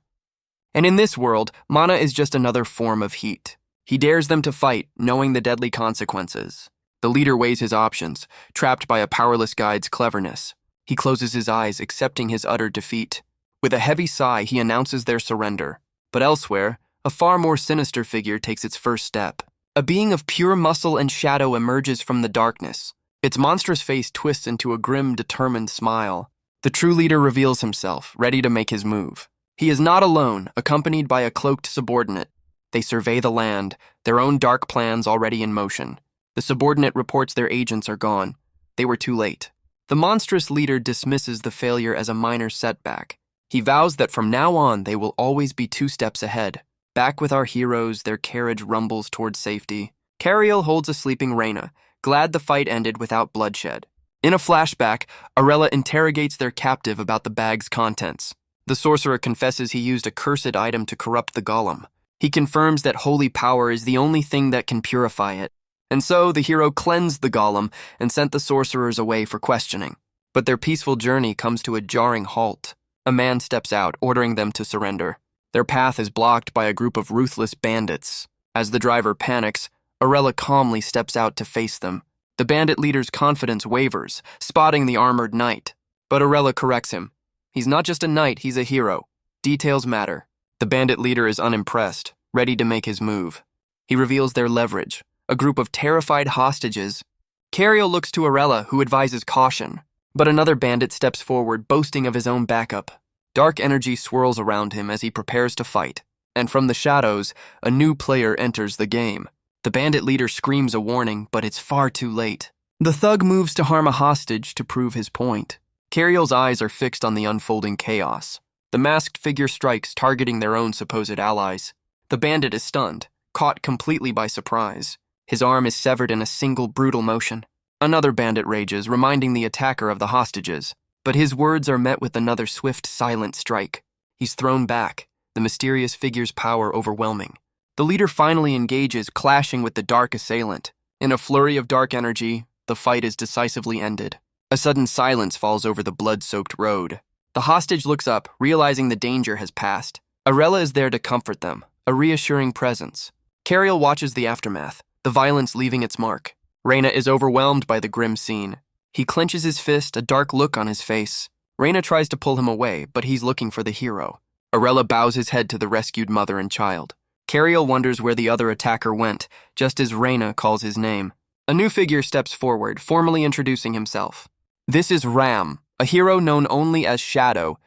And in this world, mana is just another form of heat. He dares them to fight, knowing the deadly consequences. The leader weighs his options, trapped by a powerless guide's cleverness. He closes his eyes, accepting his utter defeat. With a heavy sigh, he announces their surrender. But elsewhere, a far more sinister figure takes its first step. A being of pure muscle and shadow emerges from the darkness. Its monstrous face twists into a grim, determined smile. The true leader reveals himself, ready to make his move. He is not alone, accompanied by a cloaked subordinate. They survey the land, their own dark plans already in motion. The subordinate reports their agents are gone. They were too late. The monstrous leader dismisses the failure as a minor setback. He vows that from now on they will always be 2 steps ahead. Back with our heroes, their carriage rumbles towards safety. Cariel holds a sleeping Reyna, glad the fight ended without bloodshed. In a flashback, Arella interrogates their captive about the bag's contents. The sorcerer confesses he used a cursed item to corrupt the golem. He confirms that holy power is the only thing that can purify it. And so the hero cleansed the golem and sent the sorcerers away for questioning. But their peaceful journey comes to a jarring halt. A man steps out, ordering them to surrender. Their path is blocked by a group of ruthless bandits. As the driver panics, Arella calmly steps out to face them. The bandit leader's confidence wavers, spotting the armored knight. But Arella corrects him. He's not just a knight, he's a hero. Details matter. The bandit leader is unimpressed, ready to make his move. He reveals their leverage, a group of terrified hostages. Cariel looks to Arella, who advises caution. But another bandit steps forward, boasting of his own backup. Dark energy swirls around him as he prepares to fight. And from the shadows, a new player enters the game. The bandit leader screams a warning, but it's far too late. The thug moves to harm a hostage to prove his point. Cariel's eyes are fixed on the unfolding chaos. The masked figure strikes, targeting their own supposed allies. The bandit is stunned, caught completely by surprise. His arm is severed in a single brutal motion. Another bandit rages, reminding the attacker of the hostages. But his words are met with another swift, silent strike. He's thrown back, the mysterious figure's power overwhelming. The leader finally engages, clashing with the dark assailant. In a flurry of dark energy, the fight is decisively ended. A sudden silence falls over the blood-soaked road. The hostage looks up, realizing the danger has passed. Arella is there to comfort them, a reassuring presence. Cariel watches the aftermath, the violence leaving its mark. Reyna is overwhelmed by the grim scene. He clenches his fist, a dark look on his face. Reyna tries to pull him away, but he's looking for the hero. Arella bows his head to the rescued mother and child. Cariel wonders where the other attacker went, just as Reyna calls his name. A new figure steps forward, formally introducing himself. This is Ram, a hero known only as Shadow.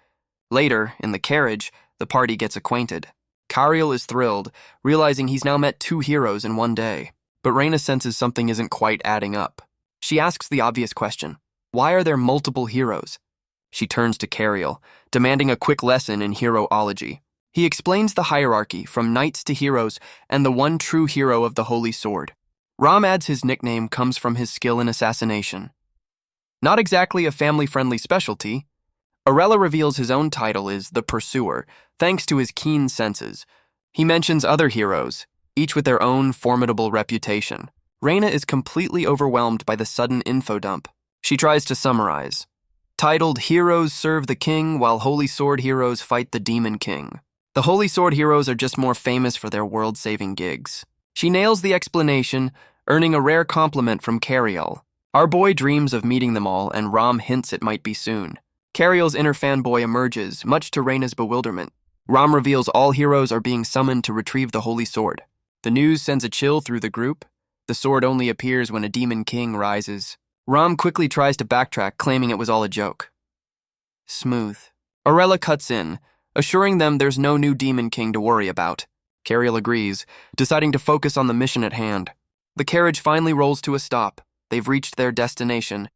Later, in the carriage, the party gets acquainted. Cariel is thrilled, realizing he's now met 2 heroes in one day. But Reyna senses something isn't quite adding up. She asks the obvious question, why are there multiple heroes? She turns to Cariel, demanding a quick lesson in heroology. He explains the hierarchy, from knights to heroes, and the one true hero of the Holy Sword. Ram adds his nickname comes from his skill in assassination. Not exactly a family-friendly specialty, Arella reveals his own title is the Pursuer, thanks to his keen senses. He mentions other heroes, each with their own formidable reputation. Reyna is completely overwhelmed by the sudden info dump. She tries to summarize. Titled, Heroes Serve the King while Holy Sword Heroes Fight the Demon King. The Holy Sword heroes are just more famous for their world-saving gigs. She nails the explanation, earning a rare compliment from Cariel. Our boy dreams of meeting them all, and Ram hints it might be soon. Cariel's inner fanboy emerges, much to Reyna's bewilderment. Ram reveals all heroes are being summoned to retrieve the Holy Sword. The news sends a chill through the group. The sword only appears when a demon king rises. Ram quickly tries to backtrack, claiming it was all a joke. Smooth. Arella cuts in, assuring them there's no new Demon King to worry about. Cariel agrees, deciding to focus on the mission at hand. The carriage finally rolls to a stop. They've reached their destination.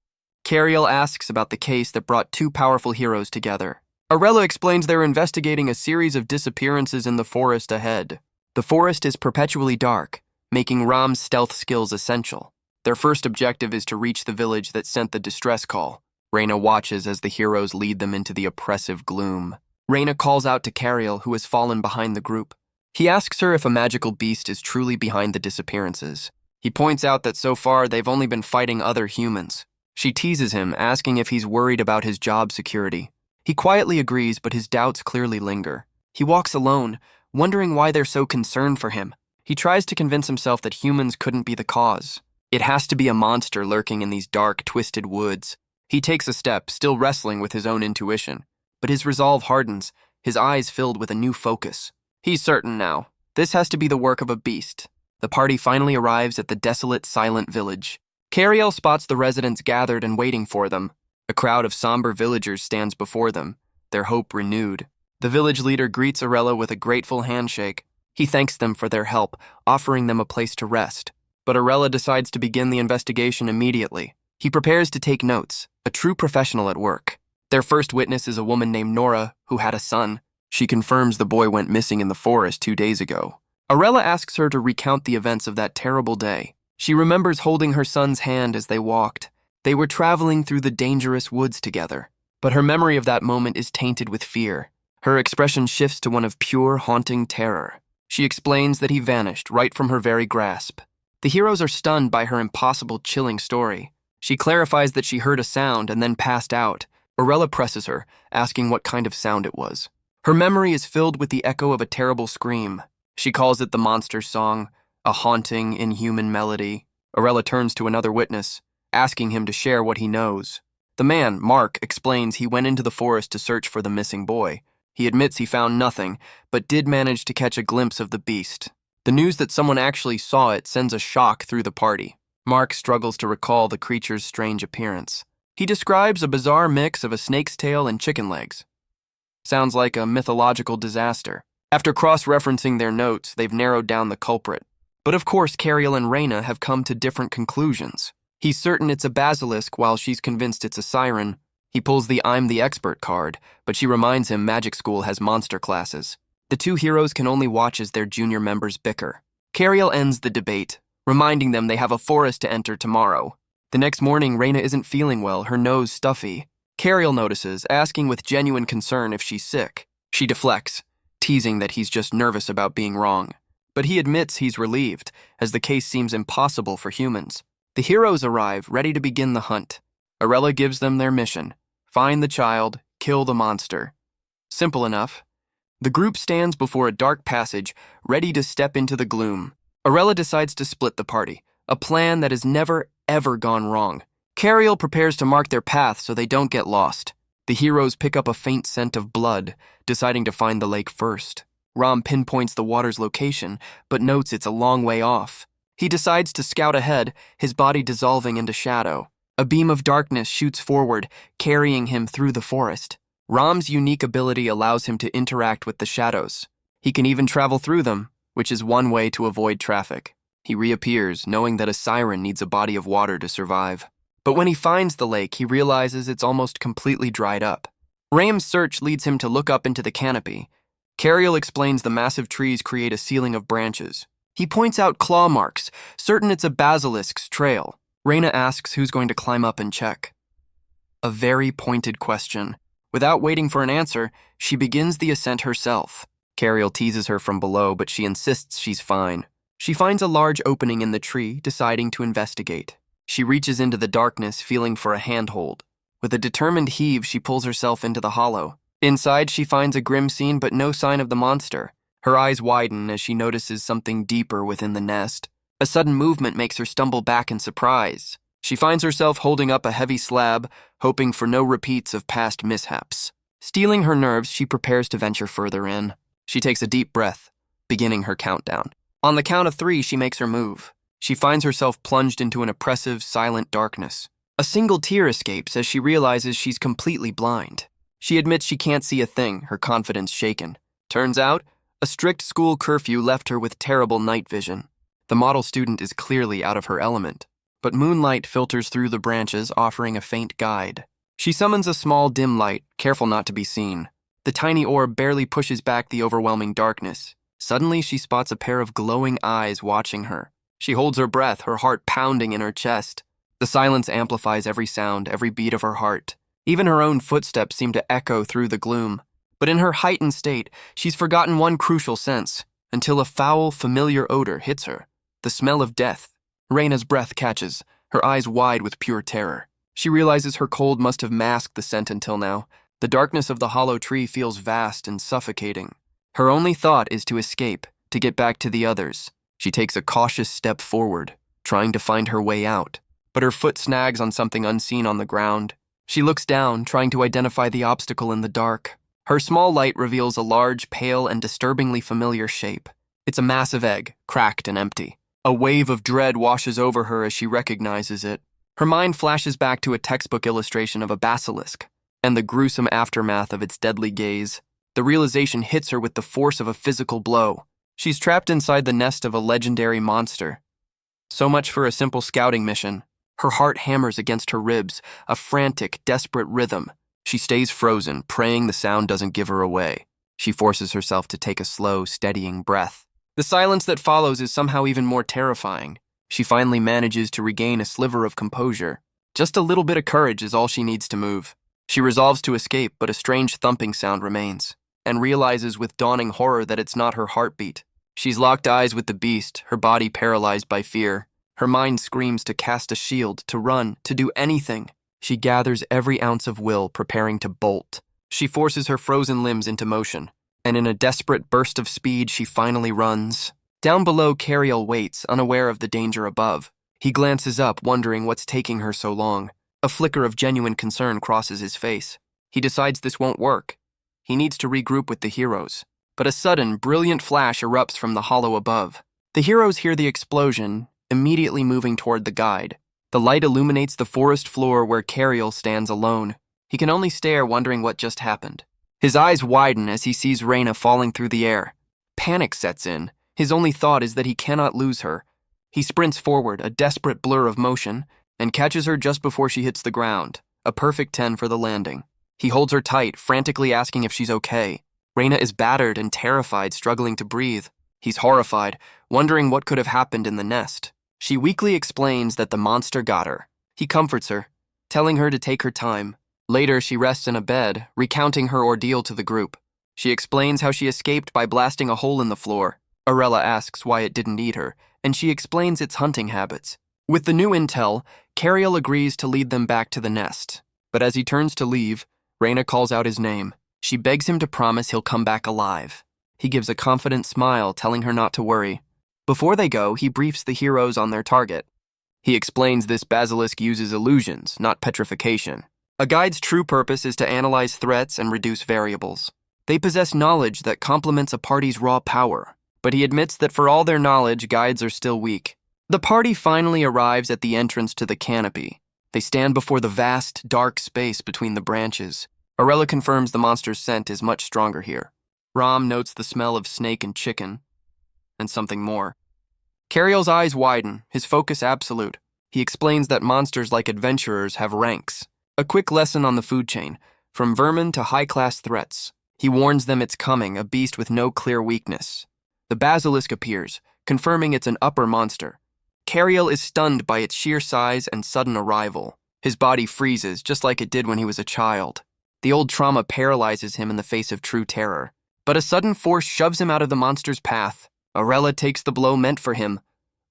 Cariel asks about the case that brought two powerful heroes together. Arella explains they're investigating a series of disappearances in the forest ahead. The forest is perpetually dark, making Ram's stealth skills essential. Their first objective is to reach the village that sent the distress call. Reyna watches as the heroes lead them into the oppressive gloom. Reyna calls out to Cariel, who has fallen behind the group. He asks her if a magical beast is truly behind the disappearances. He points out that so far they've only been fighting other humans. She teases him, asking if he's worried about his job security. He quietly agrees, but his doubts clearly linger. He walks alone, wondering why they're so concerned for him. He tries to convince himself that humans couldn't be the cause. It has to be a monster lurking in these dark, twisted woods. He takes a step, still wrestling with his own intuition. But his resolve hardens, his eyes filled with a new focus. He's certain now. This has to be the work of a beast. The party finally arrives at the desolate, silent village. Cariel spots the residents gathered and waiting for them. A crowd of somber villagers stands before them, their hope renewed. The village leader greets Arella with a grateful handshake. He thanks them for their help, offering them a place to rest. But Arella decides to begin the investigation immediately. He prepares to take notes, a true professional at work. Their first witness is a woman named Nora, who had a son. She confirms the boy went missing in the forest 2 days ago. Arella asks her to recount the events of that terrible day. She remembers holding her son's hand as they walked. They were traveling through the dangerous woods together. But her memory of that moment is tainted with fear. Her expression shifts to one of pure, haunting terror. She explains that he vanished right from her very grasp. The heroes are stunned by her impossible, chilling story. She clarifies that she heard a sound and then passed out. Arella presses her, asking what kind of sound it was. Her memory is filled with the echo of a terrible scream. She calls it the monster's song, a haunting, inhuman melody. Arella turns to another witness, asking him to share what he knows. The man, Mark, explains he went into the forest to search for the missing boy. He admits he found nothing, but did manage to catch a glimpse of the beast. The news that someone actually saw it sends a shock through the party. Mark struggles to recall the creature's strange appearance. He describes a bizarre mix of a snake's tail and chicken legs. Sounds like a mythological disaster. After cross-referencing their notes, they've narrowed down the culprit. But of course, Cariel and Reyna have come to different conclusions. He's certain it's a basilisk while she's convinced it's a siren. He pulls the I'm the expert card, but she reminds him magic school has monster classes. The two heroes can only watch as their junior members bicker. Cariel ends the debate, reminding them they have a forest to enter tomorrow. The next morning, Reyna isn't feeling well, her nose stuffy. Cariel notices, asking with genuine concern if she's sick. She deflects, teasing that he's just nervous about being wrong. But he admits he's relieved, as the case seems impossible for humans. The heroes arrive, ready to begin the hunt. Arella gives them their mission: find the child, kill the monster. Simple enough. The group stands before a dark passage, ready to step into the gloom. Arella decides to split the party, a plan that has never, ever gone wrong. Cariel prepares to mark their path so they don't get lost. The heroes pick up a faint scent of blood, deciding to find the lake first. Ram pinpoints the water's location, but notes it's a long way off. He decides to scout ahead, his body dissolving into shadow. A beam of darkness shoots forward, carrying him through the forest. Ram's unique ability allows him to interact with the shadows. He can even travel through them, which is one way to avoid traffic. He reappears, knowing that a siren needs a body of water to survive. But when he finds the lake, he realizes it's almost completely dried up. Ram's search leads him to look up into the canopy. Cariel explains the massive trees create a ceiling of branches. He points out claw marks, certain it's a basilisk's trail. Reyna asks who's going to climb up and check. A very pointed question. Without waiting for an answer, she begins the ascent herself. Cariel teases her from below, but she insists she's fine. She finds a large opening in the tree, deciding to investigate. She reaches into the darkness, feeling for a handhold. With a determined heave, she pulls herself into the hollow. Inside, she finds a grim scene, but no sign of the monster. Her eyes widen as she notices something deeper within the nest. A sudden movement makes her stumble back in surprise. She finds herself holding up a heavy slab, hoping for no repeats of past mishaps. Steeling her nerves, she prepares to venture further in. She takes a deep breath, beginning her countdown. On the count of 3, she makes her move. She finds herself plunged into an oppressive, silent darkness. A single tear escapes as she realizes she's completely blind. She admits she can't see a thing, her confidence shaken. Turns out, a strict school curfew left her with terrible night vision. The model student is clearly out of her element, but moonlight filters through the branches, offering a faint guide. She summons a small dim light, careful not to be seen. The tiny orb barely pushes back the overwhelming darkness. Suddenly, she spots a pair of glowing eyes watching her. She holds her breath, her heart pounding in her chest. The silence amplifies every sound, every beat of her heart. Even her own footsteps seem to echo through the gloom. But in her heightened state, she's forgotten one crucial sense, until a foul, familiar odor hits her. The smell of death. Reina's breath catches, her eyes wide with pure terror. She realizes her cold must have masked the scent until now. The darkness of the hollow tree feels vast and suffocating. Her only thought is to escape, to get back to the others. She takes a cautious step forward, trying to find her way out. But her foot snags on something unseen on the ground. She looks down, trying to identify the obstacle in the dark. Her small light reveals a large, pale, and disturbingly familiar shape. It's a massive egg, cracked and empty. A wave of dread washes over her as she recognizes it. Her mind flashes back to a textbook illustration of a basilisk, and the gruesome aftermath of its deadly gaze. The realization hits her with the force of a physical blow. She's trapped inside the nest of a legendary monster. So much for a simple scouting mission. Her heart hammers against her ribs, a frantic, desperate rhythm. She stays frozen, praying the sound doesn't give her away. She forces herself to take a slow, steadying breath. The silence that follows is somehow even more terrifying. She finally manages to regain a sliver of composure. Just a little bit of courage is all she needs to move. She resolves to escape, but a strange thumping sound remains, and realizes with dawning horror that it's not her heartbeat. She's locked eyes with the beast, her body paralyzed by fear. Her mind screams to cast a shield, to run, to do anything. She gathers every ounce of will, preparing to bolt. She forces her frozen limbs into motion, and in a desperate burst of speed, she finally runs. Down below, Cariel waits, unaware of the danger above. He glances up, wondering what's taking her so long. A flicker of genuine concern crosses his face. He decides this won't work. He needs to regroup with the heroes. But a sudden, brilliant flash erupts from the hollow above. The heroes hear the explosion, immediately moving toward the guide. The light illuminates the forest floor where Cariel stands alone. He can only stare, wondering what just happened. His eyes widen as he sees Reina falling through the air. Panic sets in. His only thought is that he cannot lose her. He sprints forward, a desperate blur of motion, and catches her just before she hits the ground. A perfect 10 for the landing. He holds her tight, frantically asking if she's okay. Reina is battered and terrified, struggling to breathe. He's horrified, wondering what could have happened in the nest. She weakly explains that the monster got her. He comforts her, telling her to take her time. Later, she rests in a bed, recounting her ordeal to the group. She explains how she escaped by blasting a hole in the floor. Arella asks why it didn't eat her, and she explains its hunting habits. With the new intel, Cariel agrees to lead them back to the nest. But as he turns to leave, Reina calls out his name. She begs him to promise he'll come back alive. He gives a confident smile, telling her not to worry. Before they go, he briefs the heroes on their target. He explains this basilisk uses illusions, not petrification. A guide's true purpose is to analyze threats and reduce variables. They possess knowledge that complements a party's raw power, but he admits that for all their knowledge, guides are still weak. The party finally arrives at the entrance to the canopy. They stand before the vast, dark space between the branches. Arella confirms the monster's scent is much stronger here. Ram notes the smell of snake and chicken, and something more. Cariel's eyes widen, his focus absolute. He explains that monsters like adventurers have ranks. A quick lesson on the food chain, from vermin to high-class threats. He warns them it's coming, a beast with no clear weakness. The basilisk appears, confirming it's an upper monster. Cariel is stunned by its sheer size and sudden arrival. His body freezes, just like it did when he was a child. The old trauma paralyzes him in the face of true terror. But a sudden force shoves him out of the monster's path. Arella takes the blow meant for him,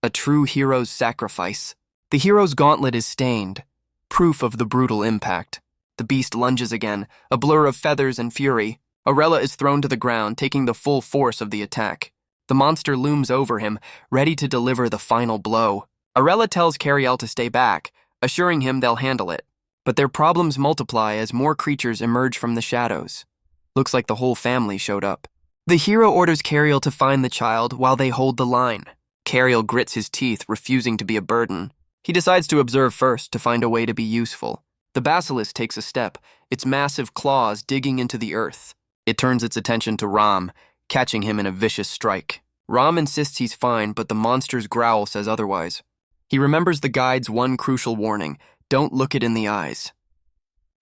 a true hero's sacrifice. The hero's gauntlet is stained, proof of the brutal impact. The beast lunges again, a blur of feathers and fury. Arella is thrown to the ground, taking the full force of the attack. The monster looms over him, ready to deliver the final blow. Arella tells Cariel to stay back, assuring him they'll handle it. But their problems multiply as more creatures emerge from the shadows. Looks like the whole family showed up. The hero orders Cariel to find the child while they hold the line. Cariel grits his teeth, refusing to be a burden. He decides to observe first to find a way to be useful. The basilisk takes a step, its massive claws digging into the earth. It turns its attention to Ram, catching him in a vicious strike. Ram insists he's fine, but the monster's growl says otherwise. He remembers the guide's one crucial warning: don't look it in the eyes.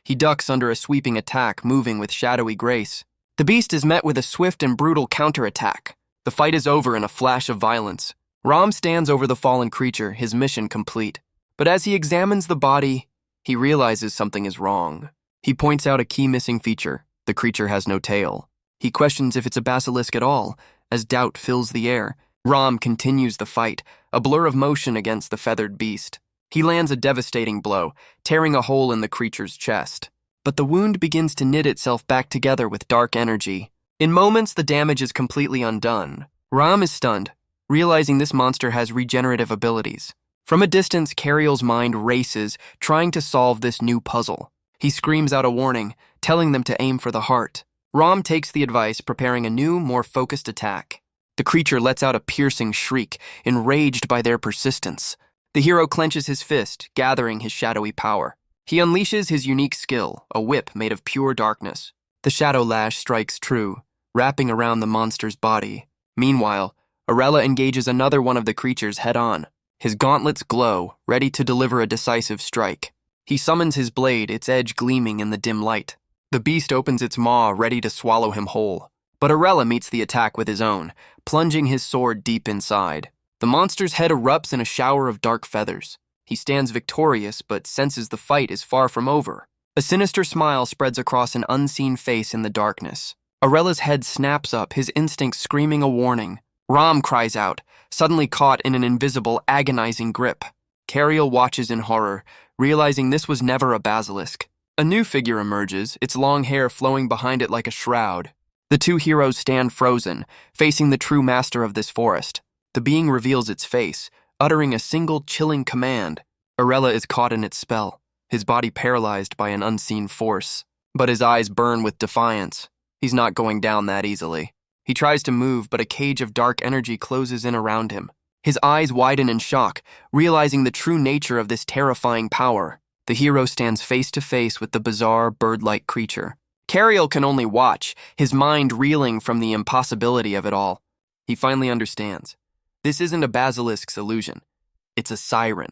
He ducks under a sweeping attack, moving with shadowy grace. The beast is met with a swift and brutal counterattack. The fight is over in a flash of violence. Ram stands over the fallen creature, his mission complete. But as he examines the body, he realizes something is wrong. He points out a key missing feature: the creature has no tail. He questions if it's a basilisk at all, as doubt fills the air. Ram continues the fight, a blur of motion against the feathered beast. He lands a devastating blow, tearing a hole in the creature's chest. But the wound begins to knit itself back together with dark energy. In moments, the damage is completely undone. Ram is stunned, realizing this monster has regenerative abilities. From a distance, Cariel's mind races, trying to solve this new puzzle. He screams out a warning, telling them to aim for the heart. Ram takes the advice, preparing a new, more focused attack. The creature lets out a piercing shriek, enraged by their persistence. The hero clenches his fist, gathering his shadowy power. He unleashes his unique skill, a whip made of pure darkness. The shadow lash strikes true, wrapping around the monster's body. Meanwhile, Arella engages another one of the creatures head-on. His gauntlets glow, ready to deliver a decisive strike. He summons his blade, its edge gleaming in the dim light. The beast opens its maw, ready to swallow him whole. But Arella meets the attack with his own, plunging his sword deep inside. The monster's head erupts in a shower of dark feathers. He stands victorious, but senses the fight is far from over. A sinister smile spreads across an unseen face in the darkness. Arella's head snaps up, his instincts screaming a warning. Ram cries out, suddenly caught in an invisible, agonizing grip. Cariel watches in horror, realizing this was never a basilisk. A new figure emerges, its long hair flowing behind it like a shroud. The two heroes stand frozen, facing the true master of this forest. The being reveals its face, uttering a single chilling command. Arella is caught in its spell, his body paralyzed by an unseen force. But his eyes burn with defiance. He's not going down that easily. He tries to move, but a cage of dark energy closes in around him. His eyes widen in shock, realizing the true nature of this terrifying power. The hero stands face to face with the bizarre, bird-like creature. Cariel can only watch, his mind reeling from the impossibility of it all. He finally understands. This isn't a basilisk's illusion. It's a siren.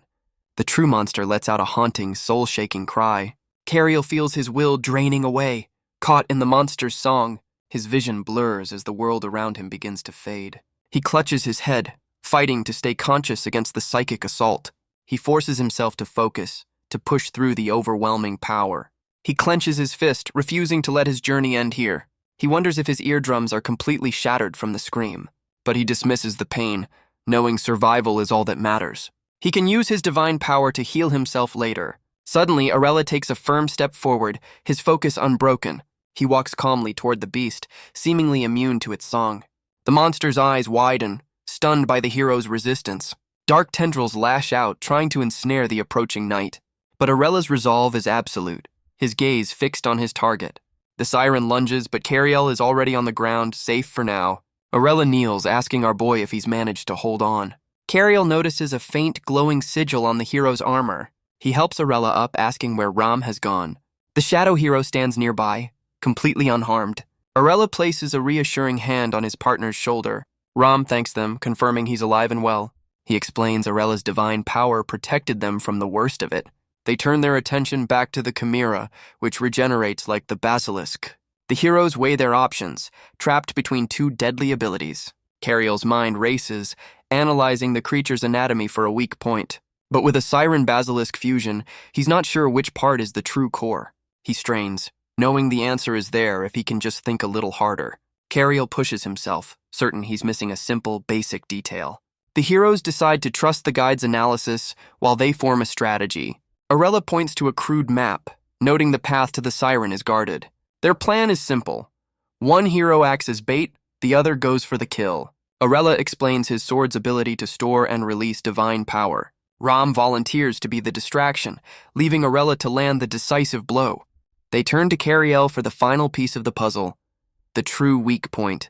The true monster lets out a haunting, soul-shaking cry. Cariel feels his will draining away, caught in the monster's song. His vision blurs as the world around him begins to fade. He clutches his head, fighting to stay conscious against the psychic assault. He forces himself to focus, to push through the overwhelming power. He clenches his fist, refusing to let his journey end here. He wonders if his eardrums are completely shattered from the scream. But he dismisses the pain, knowing survival is all that matters. He can use his divine power to heal himself later. Suddenly, Arella takes a firm step forward, his focus unbroken. He walks calmly toward the beast, seemingly immune to its song. The monster's eyes widen, stunned by the hero's resistance. Dark tendrils lash out, trying to ensnare the approaching night. But Arella's resolve is absolute, his gaze fixed on his target. The siren lunges, but Cariel is already on the ground, safe for now. Arella kneels, asking our boy if he's managed to hold on. Cariel notices a faint, glowing sigil on the hero's armor. He helps Arella up, asking where Ram has gone. The shadow hero stands nearby, completely unharmed. Arella places a reassuring hand on his partner's shoulder. Ram thanks them, confirming he's alive and well. He explains Arella's divine power protected them from the worst of it. They turn their attention back to the chimera, which regenerates like the basilisk. The heroes weigh their options, trapped between two deadly abilities. Cariel's mind races, analyzing the creature's anatomy for a weak point. But with a siren-basilisk fusion, he's not sure which part is the true core. He strains, knowing the answer is there if he can just think a little harder. Cariel pushes himself, certain he's missing a simple, basic detail. The heroes decide to trust the guide's analysis while they form a strategy. Arella points to a crude map, noting the path to the siren is guarded. Their plan is simple. One hero acts as bait, the other goes for the kill. Arella explains his sword's ability to store and release divine power. Ram volunteers to be the distraction, leaving Arella to land the decisive blow. They turn to Cariel for the final piece of the puzzle, the true weak point.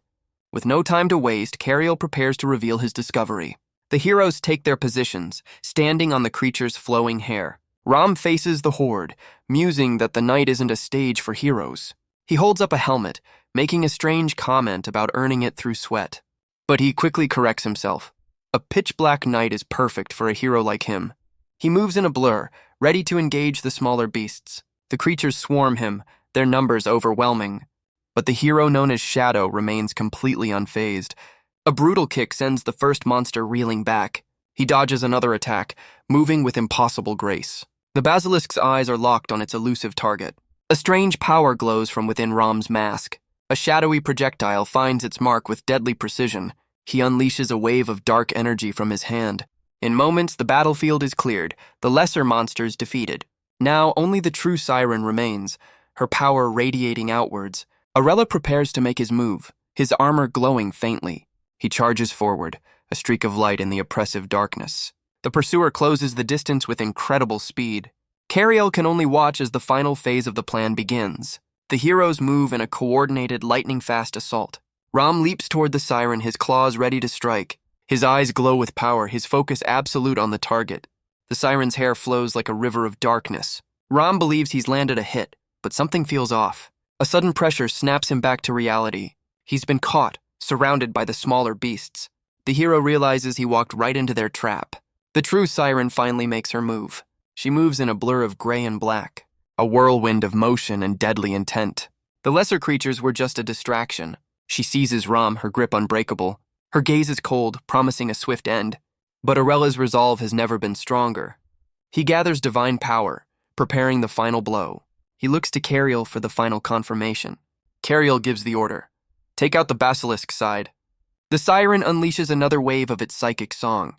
With no time to waste, Cariel prepares to reveal his discovery. The heroes take their positions, standing on the creature's flowing hair. Ram faces the horde, musing that the night isn't a stage for heroes. He holds up a helmet, making a strange comment about earning it through sweat. But he quickly corrects himself. A pitch-black night is perfect for a hero like him. He moves in a blur, ready to engage the smaller beasts. The creatures swarm him, their numbers overwhelming. But the hero known as Shadow remains completely unfazed. A brutal kick sends the first monster reeling back. He dodges another attack, moving with impossible grace. The basilisk's eyes are locked on its elusive target. A strange power glows from within Ram's mask. A shadowy projectile finds its mark with deadly precision. He unleashes a wave of dark energy from his hand. In moments, the battlefield is cleared, the lesser monsters defeated. Now, only the true siren remains, her power radiating outwards. Arella prepares to make his move, his armor glowing faintly. He charges forward, a streak of light in the oppressive darkness. The pursuer closes the distance with incredible speed. Cariel can only watch as the final phase of the plan begins. The heroes move in a coordinated, lightning-fast assault. Ram leaps toward the siren, his claws ready to strike. His eyes glow with power, his focus absolute on the target. The siren's hair flows like a river of darkness. Ram believes he's landed a hit, but something feels off. A sudden pressure snaps him back to reality. He's been caught, surrounded by the smaller beasts. The hero realizes he walked right into their trap. The true siren finally makes her move. She moves in a blur of gray and black, a whirlwind of motion and deadly intent. The lesser creatures were just a distraction. She seizes Ram, her grip unbreakable. Her gaze is cold, promising a swift end. But Arella's resolve has never been stronger. He gathers divine power, preparing the final blow. He looks to Cariel for the final confirmation. Cariel gives the order. Take out the basilisk side. The siren unleashes another wave of its psychic song,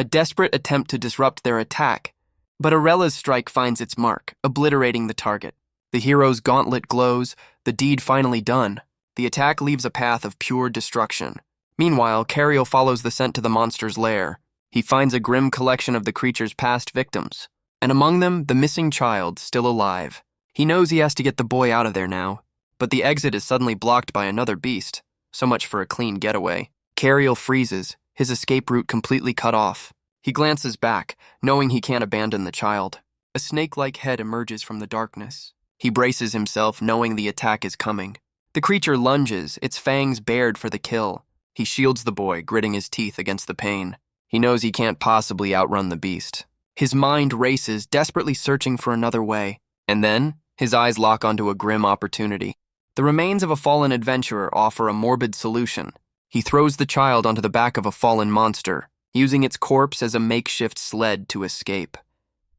a desperate attempt to disrupt their attack. But Arella's strike finds its mark, obliterating the target. The hero's gauntlet glows, the deed finally done. The attack leaves a path of pure destruction. Meanwhile, Cariel follows the scent to the monster's lair. He finds a grim collection of the creature's past victims, and among them, the missing child, still alive. He knows he has to get the boy out of there now, but the exit is suddenly blocked by another beast. So much for a clean getaway. Cariel freezes, his escape route completely cut off. He glances back, knowing he can't abandon the child. A snake-like head emerges from the darkness. He braces himself, knowing the attack is coming. The creature lunges, its fangs bared for the kill. He shields the boy, gritting his teeth against the pain. He knows he can't possibly outrun the beast. His mind races, desperately searching for another way. And then, his eyes lock onto a grim opportunity. The remains of a fallen adventurer offer a morbid solution. He throws the child onto the back of a fallen monster, using its corpse as a makeshift sled to escape.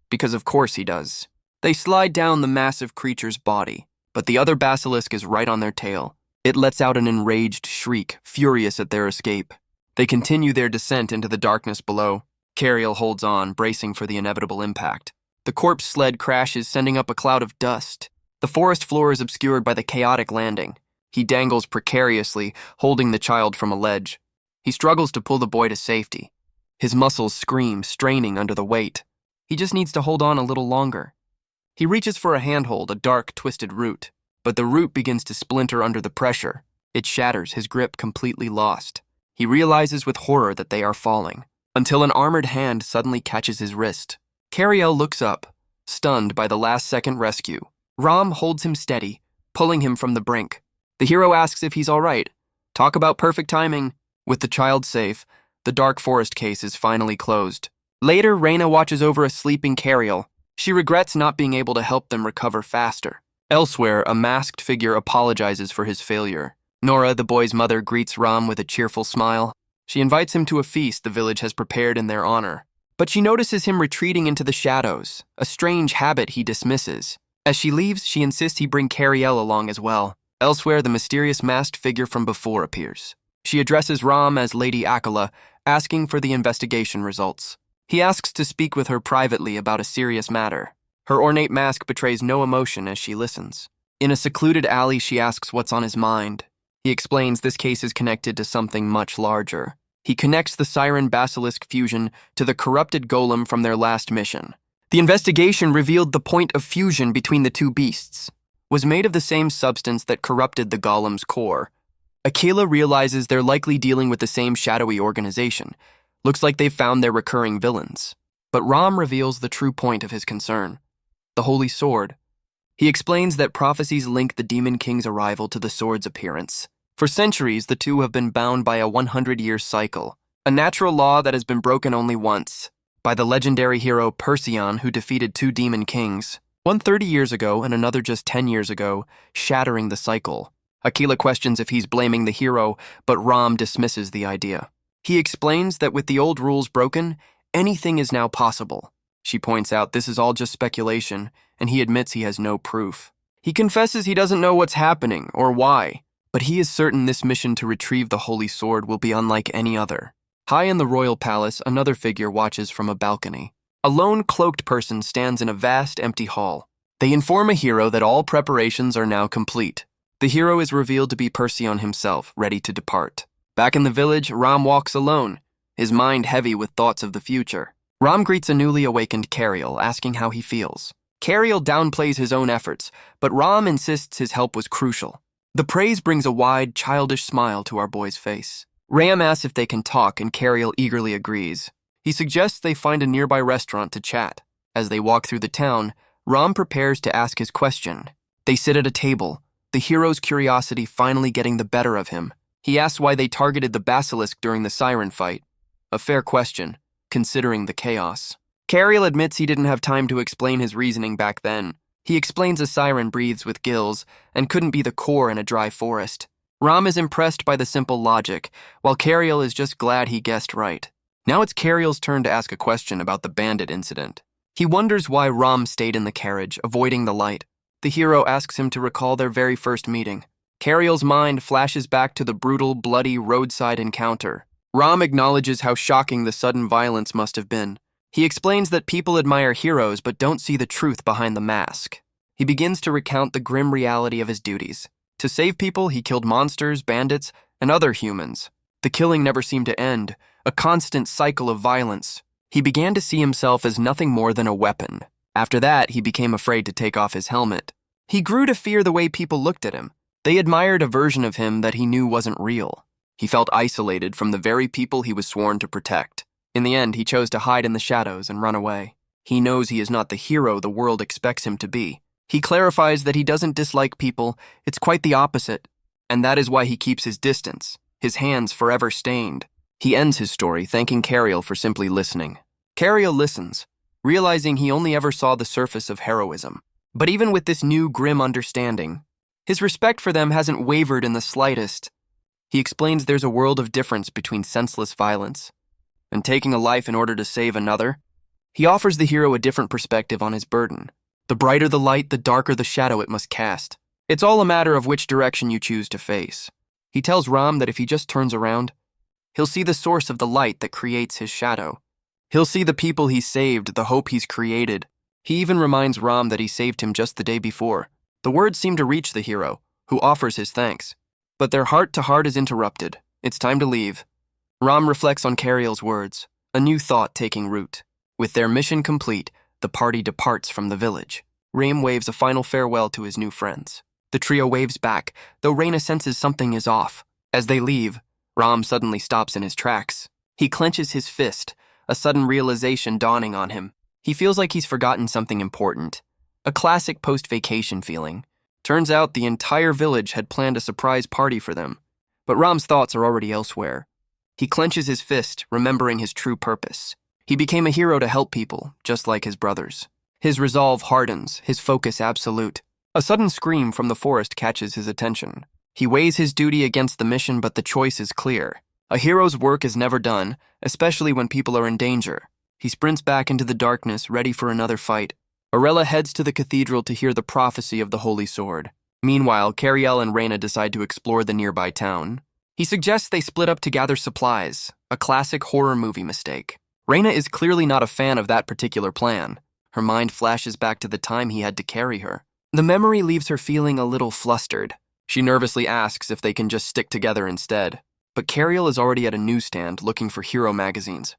Because of course he does. They slide down the massive creature's body, but the other basilisk is right on their tail. It lets out an enraged shriek, furious at their escape. They continue their descent into the darkness below. Cariel holds on, bracing for the inevitable impact. The corpse sled crashes, sending up a cloud of dust. The forest floor is obscured by the chaotic landing. He dangles precariously, holding the child from a ledge. He struggles to pull the boy to safety. His muscles scream, straining under the weight. He just needs to hold on a little longer. He reaches for a handhold, a dark, twisted root. But the root begins to splinter under the pressure. It shatters, his grip completely lost. He realizes with horror that they are falling, until an armored hand suddenly catches his wrist. Cariel looks up, stunned by the last-second rescue. Ram holds him steady, pulling him from the brink. The hero asks if he's all right. Talk about perfect timing. With the child safe, the dark forest case is finally closed. Later, Reyna watches over a sleeping Cariel. She regrets not being able to help them recover faster. Elsewhere, a masked figure apologizes for his failure. Nora, the boy's mother, greets Ram with a cheerful smile. She invites him to a feast the village has prepared in their honor. But she notices him retreating into the shadows, a strange habit he dismisses. As she leaves, she insists he bring Cariel along as well. Elsewhere, the mysterious masked figure from before appears. She addresses Ram as Lady Akala, asking for the investigation results. He asks to speak with her privately about a serious matter. Her ornate mask betrays no emotion as she listens. In a secluded alley, she asks what's on his mind. He explains this case is connected to something much larger. He connects the Siren Basilisk fusion to the corrupted golem from their last mission. The investigation revealed the point of fusion between the two beasts was made of the same substance that corrupted the golem's core. Akela realizes they're likely dealing with the same shadowy organization. Looks like they've found their recurring villains. But Ram reveals the true point of his concern: the Holy Sword. He explains that prophecies link the Demon King's arrival to the sword's appearance. For centuries, the two have been bound by a 100-year cycle, a natural law that has been broken only once, by the legendary hero Perseon, who defeated two demon kings, one 30 years ago and another just 10 years ago, shattering the cycle. Aquila questions if he's blaming the hero, but Ram dismisses the idea. He explains that with the old rules broken, anything is now possible. She points out this is all just speculation, and he admits he has no proof. He confesses he doesn't know what's happening or why, but he is certain this mission to retrieve the Holy Sword will be unlike any other. High in the royal palace, another figure watches from a balcony. A lone cloaked person stands in a vast empty hall. They inform a hero that all preparations are now complete. The hero is revealed to be Perseon himself, ready to depart. Back in the village, Ram walks alone, his mind heavy with thoughts of the future. Ram greets a newly awakened Cariel, asking how he feels. Cariel downplays his own efforts, but Ram insists his help was crucial. The praise brings a wide, childish smile to our boy's face. Ram asks if they can talk, and Cariel eagerly agrees. He suggests they find a nearby restaurant to chat. As they walk through the town, Ram prepares to ask his question. They sit at a table, the hero's curiosity finally getting the better of him. He asks why they targeted the basilisk during the siren fight. A fair question, considering the chaos. Cariel admits he didn't have time to explain his reasoning back then. He explains a siren breathes with gills and couldn't be the core in a dry forest. Ram is impressed by the simple logic, while Cariel is just glad he guessed right. Now it's Cariel's turn to ask a question about the bandit incident. He wonders why Ram stayed in the carriage, avoiding the light. The hero asks him to recall their very first meeting. Cariel's mind flashes back to the brutal, bloody roadside encounter. Ram acknowledges how shocking the sudden violence must have been. He explains that people admire heroes but don't see the truth behind the mask. He begins to recount the grim reality of his duties. To save people, he killed monsters, bandits, and other humans. The killing never seemed to end, a constant cycle of violence. He began to see himself as nothing more than a weapon. After that, he became afraid to take off his helmet. He grew to fear the way people looked at him. They admired a version of him that he knew wasn't real. He felt isolated from the very people he was sworn to protect. In the end, he chose to hide in the shadows and run away. He knows he is not the hero the world expects him to be. He clarifies that he doesn't dislike people, it's quite the opposite, and that is why he keeps his distance, his hands forever stained. He ends his story thanking Cariel for simply listening. Cariel listens, realizing he only ever saw the surface of heroism. But even with this new grim understanding, his respect for them hasn't wavered in the slightest. He explains there's a world of difference between senseless violence and taking a life in order to save another. He offers the hero a different perspective on his burden. The brighter the light, the darker the shadow it must cast. It's all a matter of which direction you choose to face. He tells Ram that if he just turns around, he'll see the source of the light that creates his shadow. He'll see the people he saved, the hope he's created. He even reminds Ram that he saved him just the day before. The words seem to reach the hero, who offers his thanks. But their heart-to-heart is interrupted. It's time to leave. Ram reflects on Cariel's words, a new thought taking root. With their mission complete, the party departs from the village. Ram waves a final farewell to his new friends. The trio waves back, though Reyna senses something is off. As they leave, Ram suddenly stops in his tracks. He clenches his fist, a sudden realization dawning on him. He feels like he's forgotten something important. A classic post-vacation feeling. Turns out the entire village had planned a surprise party for them. But Ram's thoughts are already elsewhere. He clenches his fist, remembering his true purpose. He became a hero to help people, just like his brothers. His resolve hardens, his focus absolute. A sudden scream from the forest catches his attention. He weighs his duty against the mission, but the choice is clear. A hero's work is never done, especially when people are in danger. He sprints back into the darkness, ready for another fight. Orella heads to the cathedral to hear the prophecy of the Holy Sword. Meanwhile, Cariel and Reyna decide to explore the nearby town. He suggests they split up to gather supplies, a classic horror movie mistake. Reyna is clearly not a fan of that particular plan. Her mind flashes back to the time he had to carry her. The memory leaves her feeling a little flustered. She nervously asks if they can just stick together instead. But Cariel is already at a newsstand looking for hero magazines.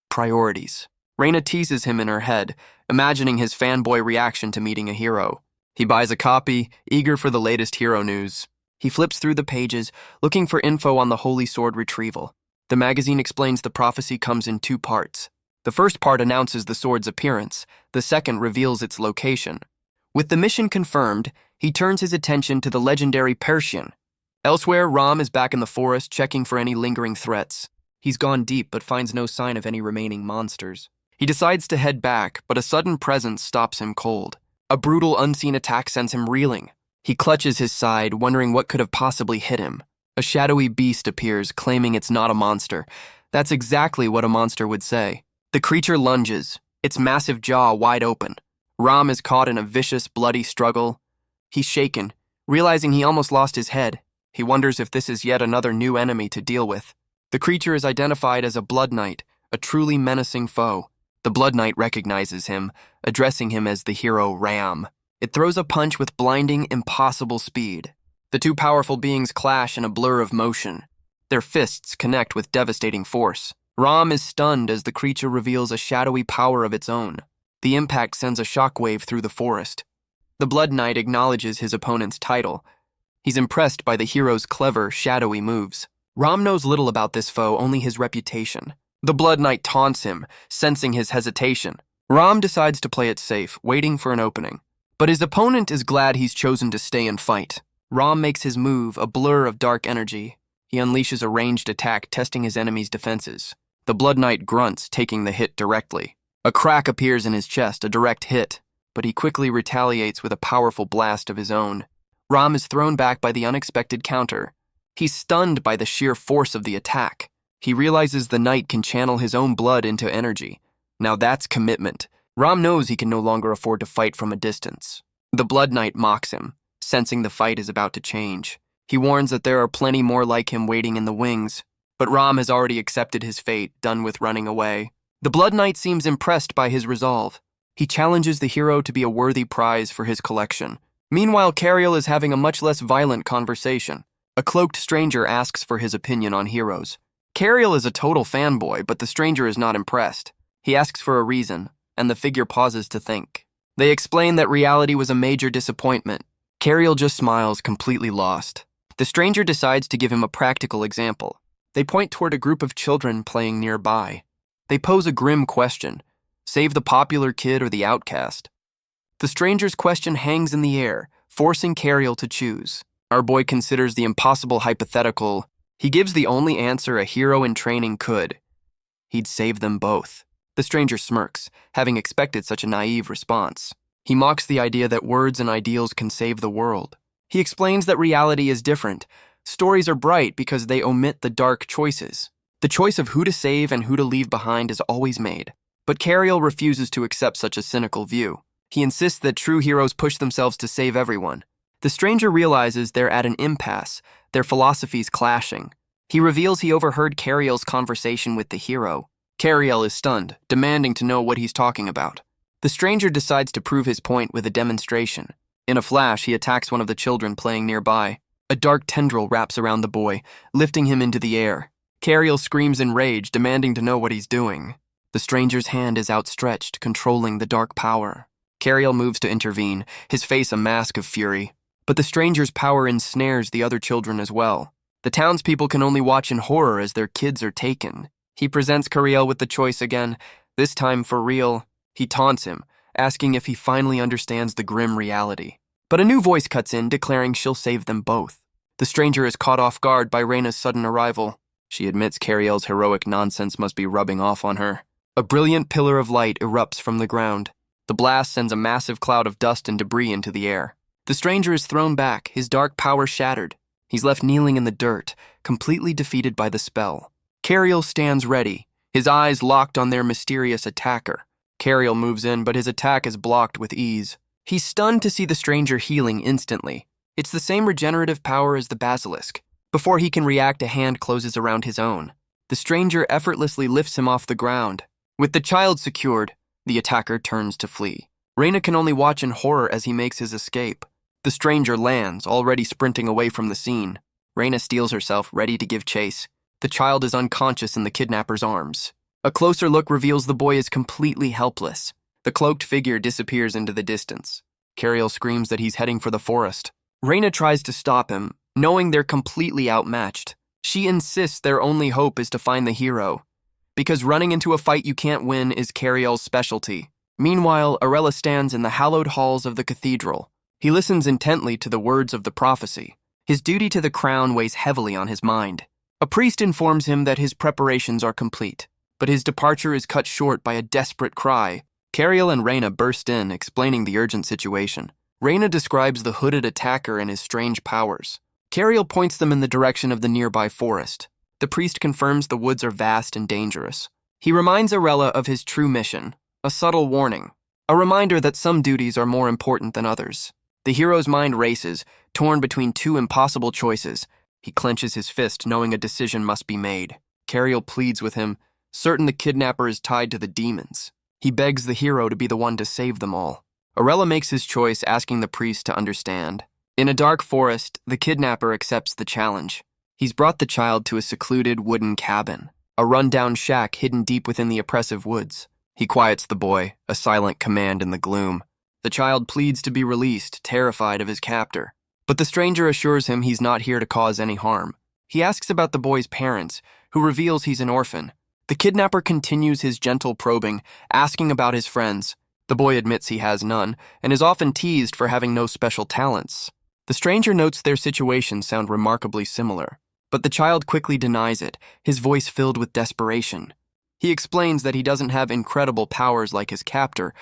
Priorities. Reyna teases him in her head, imagining his fanboy reaction to meeting a hero. He buys a copy, eager for the latest hero news. He flips through the pages, looking for info on the Holy Sword retrieval. The magazine explains the prophecy comes in 2 parts. The first part announces the sword's appearance, the second reveals its location. With the mission confirmed, he turns his attention to the legendary Persian. Elsewhere, Ram is back in the forest checking for any lingering threats. He's gone deep but finds no sign of any remaining monsters. He decides to head back, but a sudden presence stops him cold. A brutal, unseen attack sends him reeling. He clutches his side, wondering what could have possibly hit him. A shadowy beast appears, claiming it's not a monster. That's exactly what a monster would say. The creature lunges, its massive jaw wide open. Ram is caught in a vicious, bloody struggle. He's shaken, realizing he almost lost his head. He wonders if this is yet another new enemy to deal with. The creature is identified as a Blood Knight, a truly menacing foe. The Blood Knight recognizes him, addressing him as the hero Ram. It throws a punch with blinding, impossible speed. The two powerful beings clash in a blur of motion. Their fists connect with devastating force. Ram is stunned as the creature reveals a shadowy power of its own. The impact sends a shockwave through the forest. The Blood Knight acknowledges his opponent's title. He's impressed by the hero's clever, shadowy moves. Ram knows little about this foe, only his reputation. The Blood Knight taunts him, sensing his hesitation. Ram decides to play it safe, waiting for an opening. But his opponent is glad he's chosen to stay and fight. Ram makes his move, a blur of dark energy. He unleashes a ranged attack, testing his enemy's defenses. The Blood Knight grunts, taking the hit directly. A crack appears in his chest, a direct hit, but he quickly retaliates with a powerful blast of his own. Ram is thrown back by the unexpected counter. He's stunned by the sheer force of the attack. He realizes the knight can channel his own blood into energy. Now that's commitment. Ram knows he can no longer afford to fight from a distance. The Blood Knight mocks him, sensing the fight is about to change. He warns that there are plenty more like him waiting in the wings, but Ram has already accepted his fate, done with running away. The Blood Knight seems impressed by his resolve. He challenges the hero to be a worthy prize for his collection. Meanwhile, Cariel is having a much less violent conversation. A cloaked stranger asks for his opinion on heroes. Cariel is a total fanboy, but the stranger is not impressed. He asks for a reason, and the figure pauses to think. They explain that reality was a major disappointment. Cariel just smiles, completely lost. The stranger decides to give him a practical example. They point toward a group of children playing nearby. They pose a grim question: save the popular kid or the outcast? The stranger's question hangs in the air, forcing Cariel to choose. Our boy considers the impossible hypothetical. He gives the only answer a hero in training could. He'd save them both. The stranger smirks, having expected such a naive response. He mocks the idea that words and ideals can save the world. He explains that reality is different. Stories are bright because they omit the dark choices. The choice of who to save and who to leave behind is always made. But Cariel refuses to accept such a cynical view. He insists that true heroes push themselves to save everyone. The stranger realizes they're at an impasse, their philosophies clashing. He reveals he overheard Cariel's conversation with the hero. Cariel is stunned, demanding to know what he's talking about. The stranger decides to prove his point with a demonstration. In a flash, he attacks one of the children playing nearby. A dark tendril wraps around the boy, lifting him into the air. Cariel screams in rage, demanding to know what he's doing. The stranger's hand is outstretched, controlling the dark power. Cariel moves to intervene, his face a mask of fury. But the stranger's power ensnares the other children as well. The townspeople can only watch in horror as their kids are taken. He presents Cariel with the choice again, this time for real. He taunts him, asking if he finally understands the grim reality. But a new voice cuts in, declaring she'll save them both. The stranger is caught off guard by Reyna's sudden arrival. She admits Cariel's heroic nonsense must be rubbing off on her. A brilliant pillar of light erupts from the ground. The blast sends a massive cloud of dust and debris into the air. The stranger is thrown back, his dark power shattered. He's left kneeling in the dirt, completely defeated by the spell. Cariel stands ready, his eyes locked on their mysterious attacker. Cariel moves in, but his attack is blocked with ease. He's stunned to see the stranger healing instantly. It's the same regenerative power as the basilisk. Before he can react, a hand closes around his own. The stranger effortlessly lifts him off the ground. With the child secured, the attacker turns to flee. Reyna can only watch in horror as he makes his escape. The stranger lands, already sprinting away from the scene. Reyna steels herself, ready to give chase. The child is unconscious in the kidnapper's arms. A closer look reveals the boy is completely helpless. The cloaked figure disappears into the distance. Cariel screams that he's heading for the forest. Reyna tries to stop him, knowing they're completely outmatched. She insists their only hope is to find the hero. because running into a fight you can't win is Cariel's specialty. Meanwhile, Arella stands in the hallowed halls of the cathedral. He listens intently to the words of the prophecy. His duty to the crown weighs heavily on his mind. A priest informs him that his preparations are complete, but his departure is cut short by a desperate cry. Cariel and Reyna burst in, explaining the urgent situation. Reyna describes the hooded attacker and his strange powers. Cariel points them in the direction of the nearby forest. The priest confirms the woods are vast and dangerous. He reminds Arella of his true mission, a subtle warning, a reminder that some duties are more important than others. The hero's mind races, torn between two impossible choices. He clenches his fist, knowing a decision must be made. Cariel pleads with him, certain the kidnapper is tied to the demons. He begs the hero to be the one to save them all. Arella makes his choice, asking the priest to understand. In a dark forest, the kidnapper accepts the challenge. He's brought the child to a secluded wooden cabin, a rundown shack hidden deep within the oppressive woods. He quiets the boy, a silent command in the gloom. The child pleads to be released, terrified of his captor. But the stranger assures him he's not here to cause any harm. He asks about the boy's parents, who reveals he's an orphan. The kidnapper continues his gentle probing, asking about his friends. The boy admits he has none, and is often teased for having no special talents. The stranger notes their situations sound remarkably similar, but the child quickly denies it, his voice filled with desperation. He explains that he doesn't have incredible powers like his captor.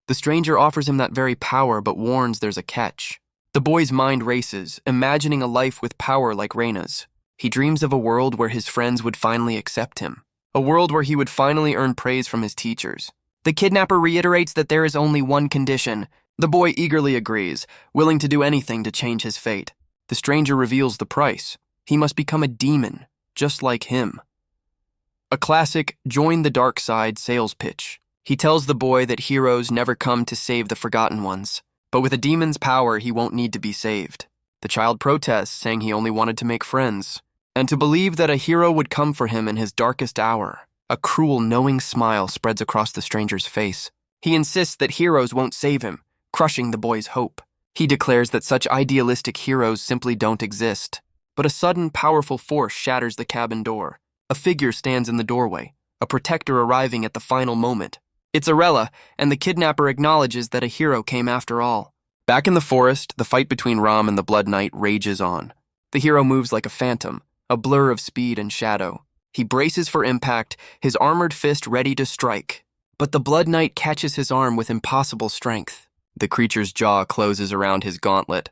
The stranger offers him that very power, but warns there's a catch. The boy's mind races, imagining a life with power like Reyna's. He dreams of a world where his friends would finally accept him, a world where he would finally earn praise from his teachers. The kidnapper reiterates that there is only one condition. The boy eagerly agrees, willing to do anything to change his fate. The stranger reveals the price. He must become a demon, just like him. A classic join the dark side sales pitch. He tells the boy that heroes never come to save the forgotten ones, but with a demon's power he won't need to be saved. The child protests, saying he only wanted to make friends, and to believe that a hero would come for him in his darkest hour. A cruel, knowing smile spreads across the stranger's face. He insists that heroes won't save him, crushing the boy's hope. He declares that such idealistic heroes simply don't exist. But a sudden, powerful force shatters the cabin door. A figure stands in the doorway, a protector arriving at the final moment. It's Arella, and the kidnapper acknowledges that a hero came after all. Back in the forest, the fight between Ram and the Blood Knight rages on. The hero moves like a phantom, a blur of speed and shadow. He braces for impact, his armored fist ready to strike. But the Blood Knight catches his arm with impossible strength. The creature's jaw closes around his gauntlet.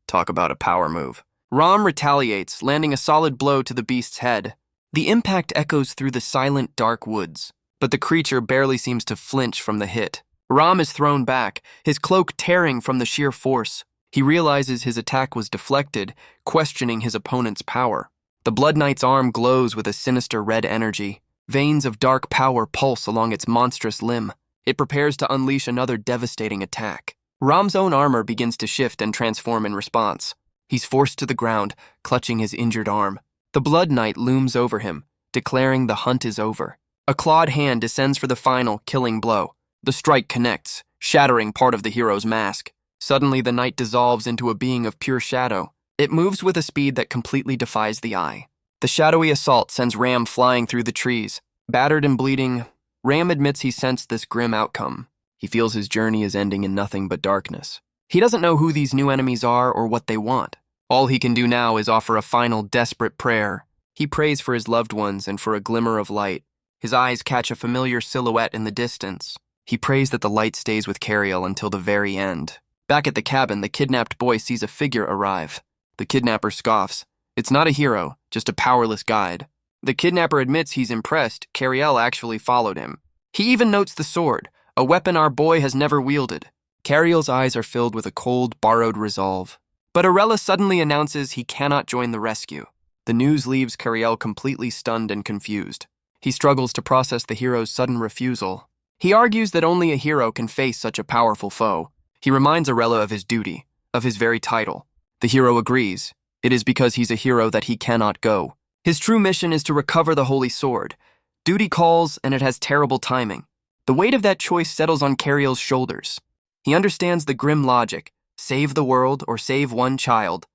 Talk about a power move. Ram retaliates, landing a solid blow to the beast's head. The impact echoes through the silent, dark woods, but the creature barely seems to flinch from the hit. Ram is thrown back, his cloak tearing from the sheer force. He realizes his attack was deflected, questioning his opponent's power. The Blood Knight's arm glows with a sinister red energy. Veins of dark power pulse along its monstrous limb. It prepares to unleash another devastating attack. Ram's own armor begins to shift and transform in response. He's forced to the ground, clutching his injured arm. The Blood Knight looms over him, declaring the hunt is over. A clawed hand descends for the final, killing blow. The strike connects, shattering part of the hero's mask. Suddenly, the knight dissolves into a being of pure shadow. It moves with a speed that completely defies the eye. The shadowy assault sends Ram flying through the trees. Battered and bleeding, Ram admits he sensed this grim outcome. He feels his journey is ending in nothing but darkness. He doesn't know who these new enemies are or what they want. All he can do now is offer a final desperate prayer. He prays for his loved ones and for a glimmer of light. His eyes catch a familiar silhouette in the distance. He prays that the light stays with Cariel until the very end. Back at the cabin, the kidnapped boy sees a figure arrive. The kidnapper scoffs. It's not a hero, just a powerless guide. The kidnapper admits he's impressed Cariel actually followed him. He even notes the sword, a weapon our boy has never wielded. Cariel's eyes are filled with a cold, borrowed resolve. But Arella suddenly announces he cannot join the rescue. The news leaves Cariel completely stunned and confused. He struggles to process the hero's sudden refusal. He argues that only a hero can face such a powerful foe. He reminds Arella of his duty, of his very title. The hero agrees. It is because he's a hero that he cannot go. His true mission is to recover the Holy Sword. Duty calls, and it has terrible timing. The weight of that choice settles on Cariel's shoulders. He understands the grim logic, save the world or save one child.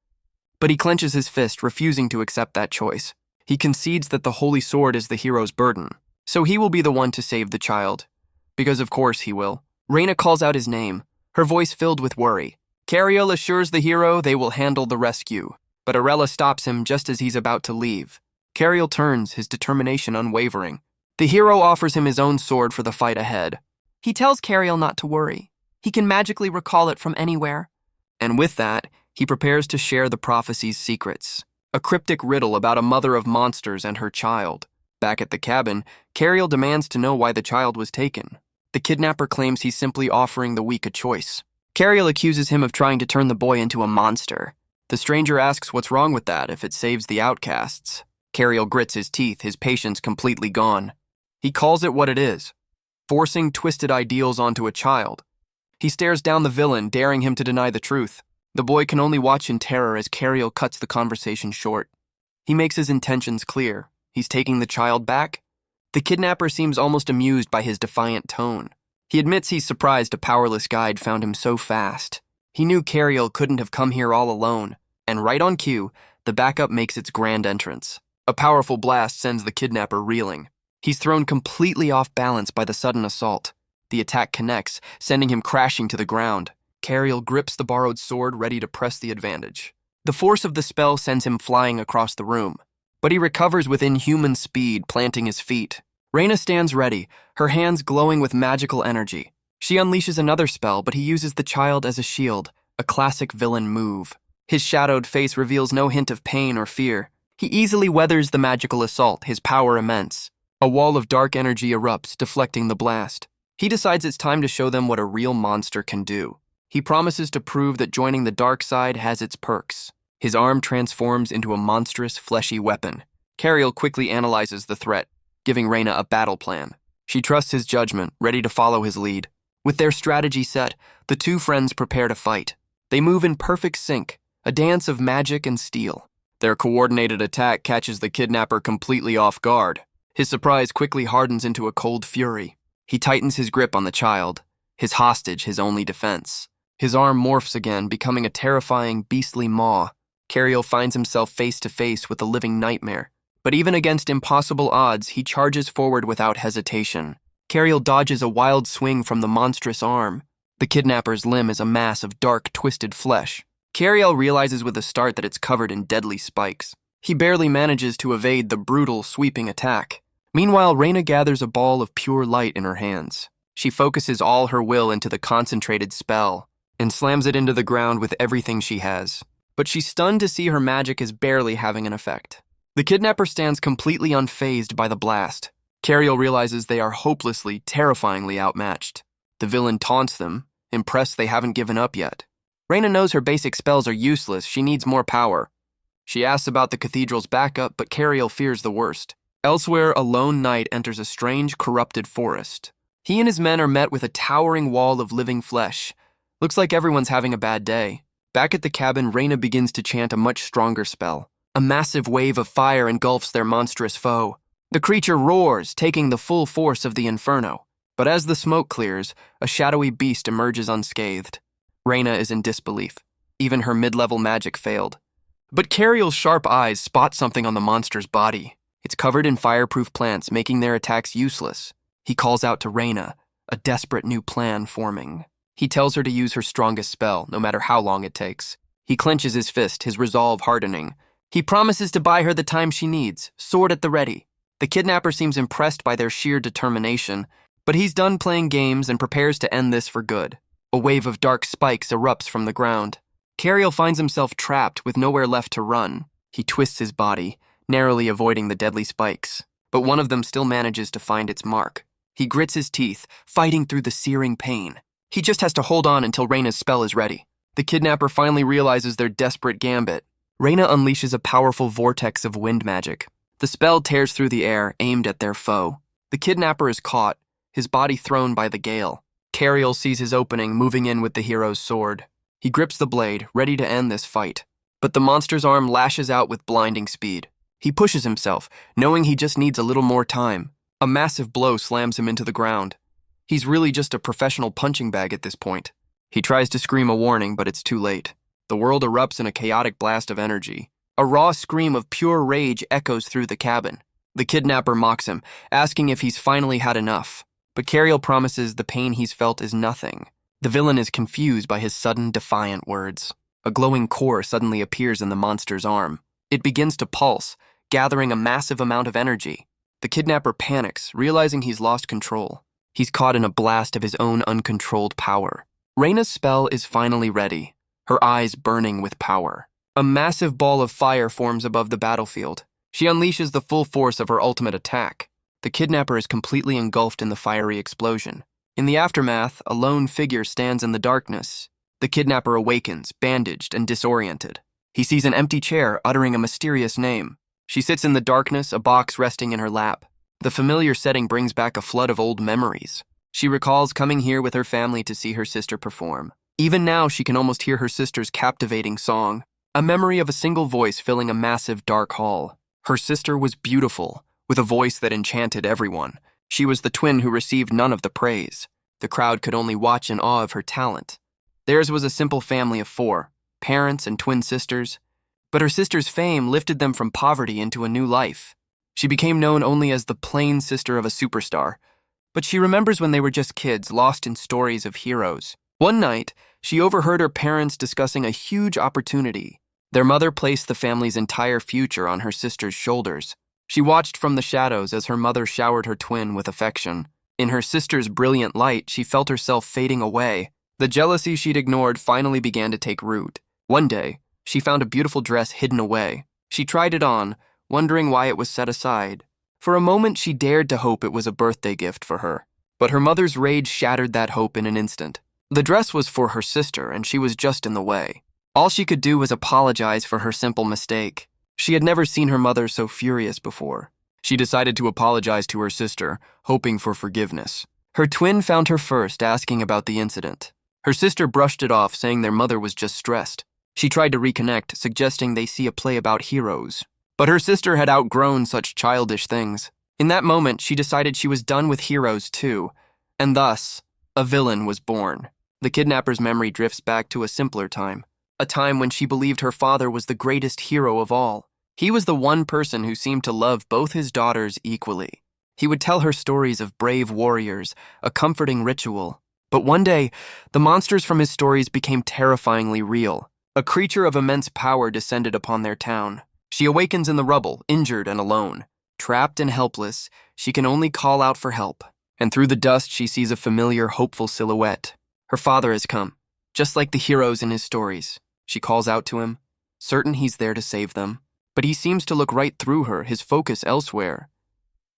But he clenches his fist, refusing to accept that choice. He concedes that the holy sword is the hero's burden, so he will be the one to save the child. Because of course he will. Reina calls out his name, her voice filled with worry. Cariel assures the hero they will handle the rescue, but Arella stops him just as he's about to leave. Cariel turns, his determination unwavering. The hero offers him his own sword for the fight ahead. He tells Cariel not to worry. He can magically recall it from anywhere. And with that, he prepares to share the prophecy's secrets. A cryptic riddle about a mother of monsters and her child. Back at the cabin, Cariel demands to know why the child was taken. The kidnapper claims he's simply offering the weak a choice. Cariel accuses him of trying to turn the boy into a monster. The stranger asks what's wrong with that if it saves the outcasts. Cariel grits his teeth, his patience completely gone. He calls it what it is, forcing twisted ideals onto a child. He stares down the villain, daring him to deny the truth. The boy can only watch in terror as Cariel cuts the conversation short. He makes his intentions clear. He's taking the child back. The kidnapper seems almost amused by his defiant tone. He admits he's surprised a powerless guide found him so fast. He knew Cariel couldn't have come here all alone, and right on cue, the backup makes its grand entrance. A powerful blast sends the kidnapper reeling. He's thrown completely off balance by the sudden assault. The attack connects, sending him crashing to the ground. Cariel grips the borrowed sword, ready to press the advantage. The force of the spell sends him flying across the room, but he recovers with inhuman speed, planting his feet. Reina stands ready, her hands glowing with magical energy. She unleashes another spell, but he uses the child as a shield, a classic villain move. His shadowed face reveals no hint of pain or fear. He easily weathers the magical assault, his power immense. A wall of dark energy erupts, deflecting the blast. He decides it's time to show them what a real monster can do. He promises to prove that joining the dark side has its perks. His arm transforms into a monstrous, fleshy weapon. Cariel quickly analyzes the threat, giving Reina a battle plan. She trusts his judgment, ready to follow his lead. With their strategy set, the two friends prepare to fight. They move in perfect sync, a dance of magic and steel. Their coordinated attack catches the kidnapper completely off guard. His surprise quickly hardens into a cold fury. He tightens his grip on the child, his hostage his only defense. His arm morphs again, becoming a terrifying, beastly maw. Cariel finds himself face to face with a living nightmare. But even against impossible odds, he charges forward without hesitation. Cariel dodges a wild swing from the monstrous arm. The kidnapper's limb is a mass of dark, twisted flesh. Cariel realizes with a start that it's covered in deadly spikes. He barely manages to evade the brutal, sweeping attack. Meanwhile, Reina gathers a ball of pure light in her hands. She focuses all her will into the concentrated spell and slams it into the ground with everything she has. But she's stunned to see her magic is barely having an effect. The kidnapper stands completely unfazed by the blast. Cariel realizes they are hopelessly, terrifyingly outmatched. The villain taunts them, impressed they haven't given up yet. Reina knows her basic spells are useless, she needs more power. She asks about the cathedral's backup, but Cariel fears the worst. Elsewhere, a lone knight enters a strange, corrupted forest. He and his men are met with a towering wall of living flesh. Looks like everyone's having a bad day. Back at the cabin, Reina begins to chant a much stronger spell. A massive wave of fire engulfs their monstrous foe. The creature roars, taking the full force of the inferno. But as the smoke clears, a shadowy beast emerges unscathed. Reina is in disbelief. Even her mid-level magic failed. But Cariel's sharp eyes spot something on the monster's body. It's covered in fireproof plants, making their attacks useless. He calls out to Reina, a desperate new plan forming. He tells her to use her strongest spell, no matter how long it takes. He clenches his fist, his resolve hardening. He promises to buy her the time she needs, sword at the ready. The kidnapper seems impressed by their sheer determination, but he's done playing games and prepares to end this for good. A wave of dark spikes erupts from the ground. Cariel finds himself trapped with nowhere left to run. He twists his body, narrowly avoiding the deadly spikes, but one of them still manages to find its mark. He grits his teeth, fighting through the searing pain. He just has to hold on until Reina's spell is ready. The kidnapper finally realizes their desperate gambit. Reina unleashes a powerful vortex of wind magic. The spell tears through the air, aimed at their foe. The kidnapper is caught, his body thrown by the gale. Cariel sees his opening, moving in with the hero's sword. He grips the blade, ready to end this fight. But the monster's arm lashes out with blinding speed. He pushes himself, knowing he just needs a little more time. A massive blow slams him into the ground. He's really just a professional punching bag at this point. He tries to scream a warning, but it's too late. The world erupts in a chaotic blast of energy. A raw scream of pure rage echoes through the cabin. The kidnapper mocks him, asking if he's finally had enough. But Cariel promises the pain he's felt is nothing. The villain is confused by his sudden, defiant words. A glowing core suddenly appears in the monster's arm. It begins to pulse, gathering a massive amount of energy. The kidnapper panics, realizing he's lost control. He's caught in a blast of his own uncontrolled power. Reyna's spell is finally ready, her eyes burning with power. A massive ball of fire forms above the battlefield. She unleashes the full force of her ultimate attack. The kidnapper is completely engulfed in the fiery explosion. In the aftermath, a lone figure stands in the darkness. The kidnapper awakens, bandaged and disoriented. He sees an empty chair, uttering a mysterious name. She sits in the darkness, a box resting in her lap. The familiar setting brings back a flood of old memories. She recalls coming here with her family to see her sister perform. Even now, she can almost hear her sister's captivating song, a memory of a single voice filling a massive dark hall. Her sister was beautiful, with a voice that enchanted everyone. She was the twin who received none of the praise. The crowd could only watch in awe of her talent. Theirs was a simple family of 4, parents and twin sisters. But her sister's fame lifted them from poverty into a new life. She became known only as the plain sister of a superstar. But she remembers when they were just kids, lost in stories of heroes. One night, she overheard her parents discussing a huge opportunity. Their mother placed the family's entire future on her sister's shoulders. She watched from the shadows as her mother showered her twin with affection. In her sister's brilliant light, she felt herself fading away. The jealousy she'd ignored finally began to take root. One day, she found a beautiful dress hidden away. She tried it on, wondering why it was set aside. For a moment, she dared to hope it was a birthday gift for her. But her mother's rage shattered that hope in an instant. The dress was for her sister, and she was just in the way. All she could do was apologize for her simple mistake. She had never seen her mother so furious before. She decided to apologize to her sister, hoping for forgiveness. Her twin found her first, asking about the incident. Her sister brushed it off, saying their mother was just stressed. She tried to reconnect, suggesting they see a play about heroes. But her sister had outgrown such childish things. In that moment, she decided she was done with heroes too, and thus, a villain was born. The kidnapper's memory drifts back to a simpler time, a time when she believed her father was the greatest hero of all. He was the one person who seemed to love both his daughters equally. He would tell her stories of brave warriors, a comforting ritual. But one day, the monsters from his stories became terrifyingly real. A creature of immense power descended upon their town. She awakens in the rubble, injured and alone. Trapped and helpless, she can only call out for help. And through the dust, she sees a familiar, hopeful silhouette. Her father has come, just like the heroes in his stories. She calls out to him, certain he's there to save them. But he seems to look right through her, his focus elsewhere.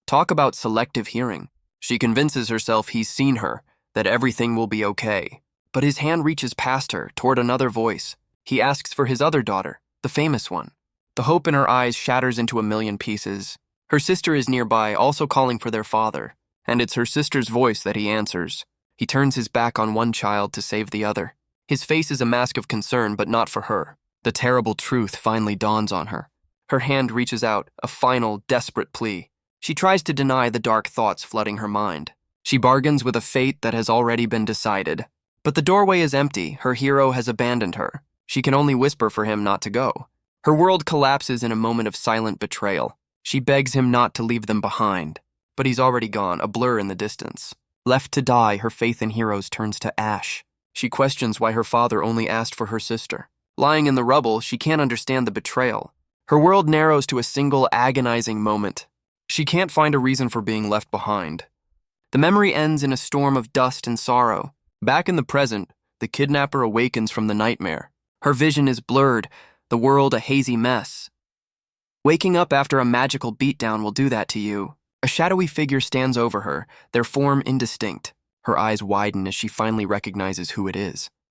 Talk about selective hearing. She convinces herself he's seen her, that everything will be okay. But his hand reaches past her, toward another voice. He asks for his other daughter, the famous one. The hope in her eyes shatters into a million pieces. Her sister is nearby, also calling for their father. And it's her sister's voice that he answers. He turns his back on one child to save the other. His face is a mask of concern, but not for her. The terrible truth finally dawns on her. Her hand reaches out, a final, desperate plea. She tries to deny the dark thoughts flooding her mind. She bargains with a fate that has already been decided. But the doorway is empty. Her hero has abandoned her. She can only whisper for him not to go. Her world collapses in a moment of silent betrayal. She begs him not to leave them behind. But he's already gone, a blur in the distance. Left to die, her faith in heroes turns to ash. She questions why her father only asked for her sister. Lying in the rubble, she can't understand the betrayal. Her world narrows to a single agonizing moment. She can't find a reason for being left behind. The memory ends in a storm of dust and sorrow. Back in the present, the kidnapper awakens from the nightmare. Her vision is blurred, the world a hazy mess. Waking up after a magical beatdown will do that to you. A shadowy figure stands over her, their form indistinct. Her eyes widen as she finally recognizes who it is.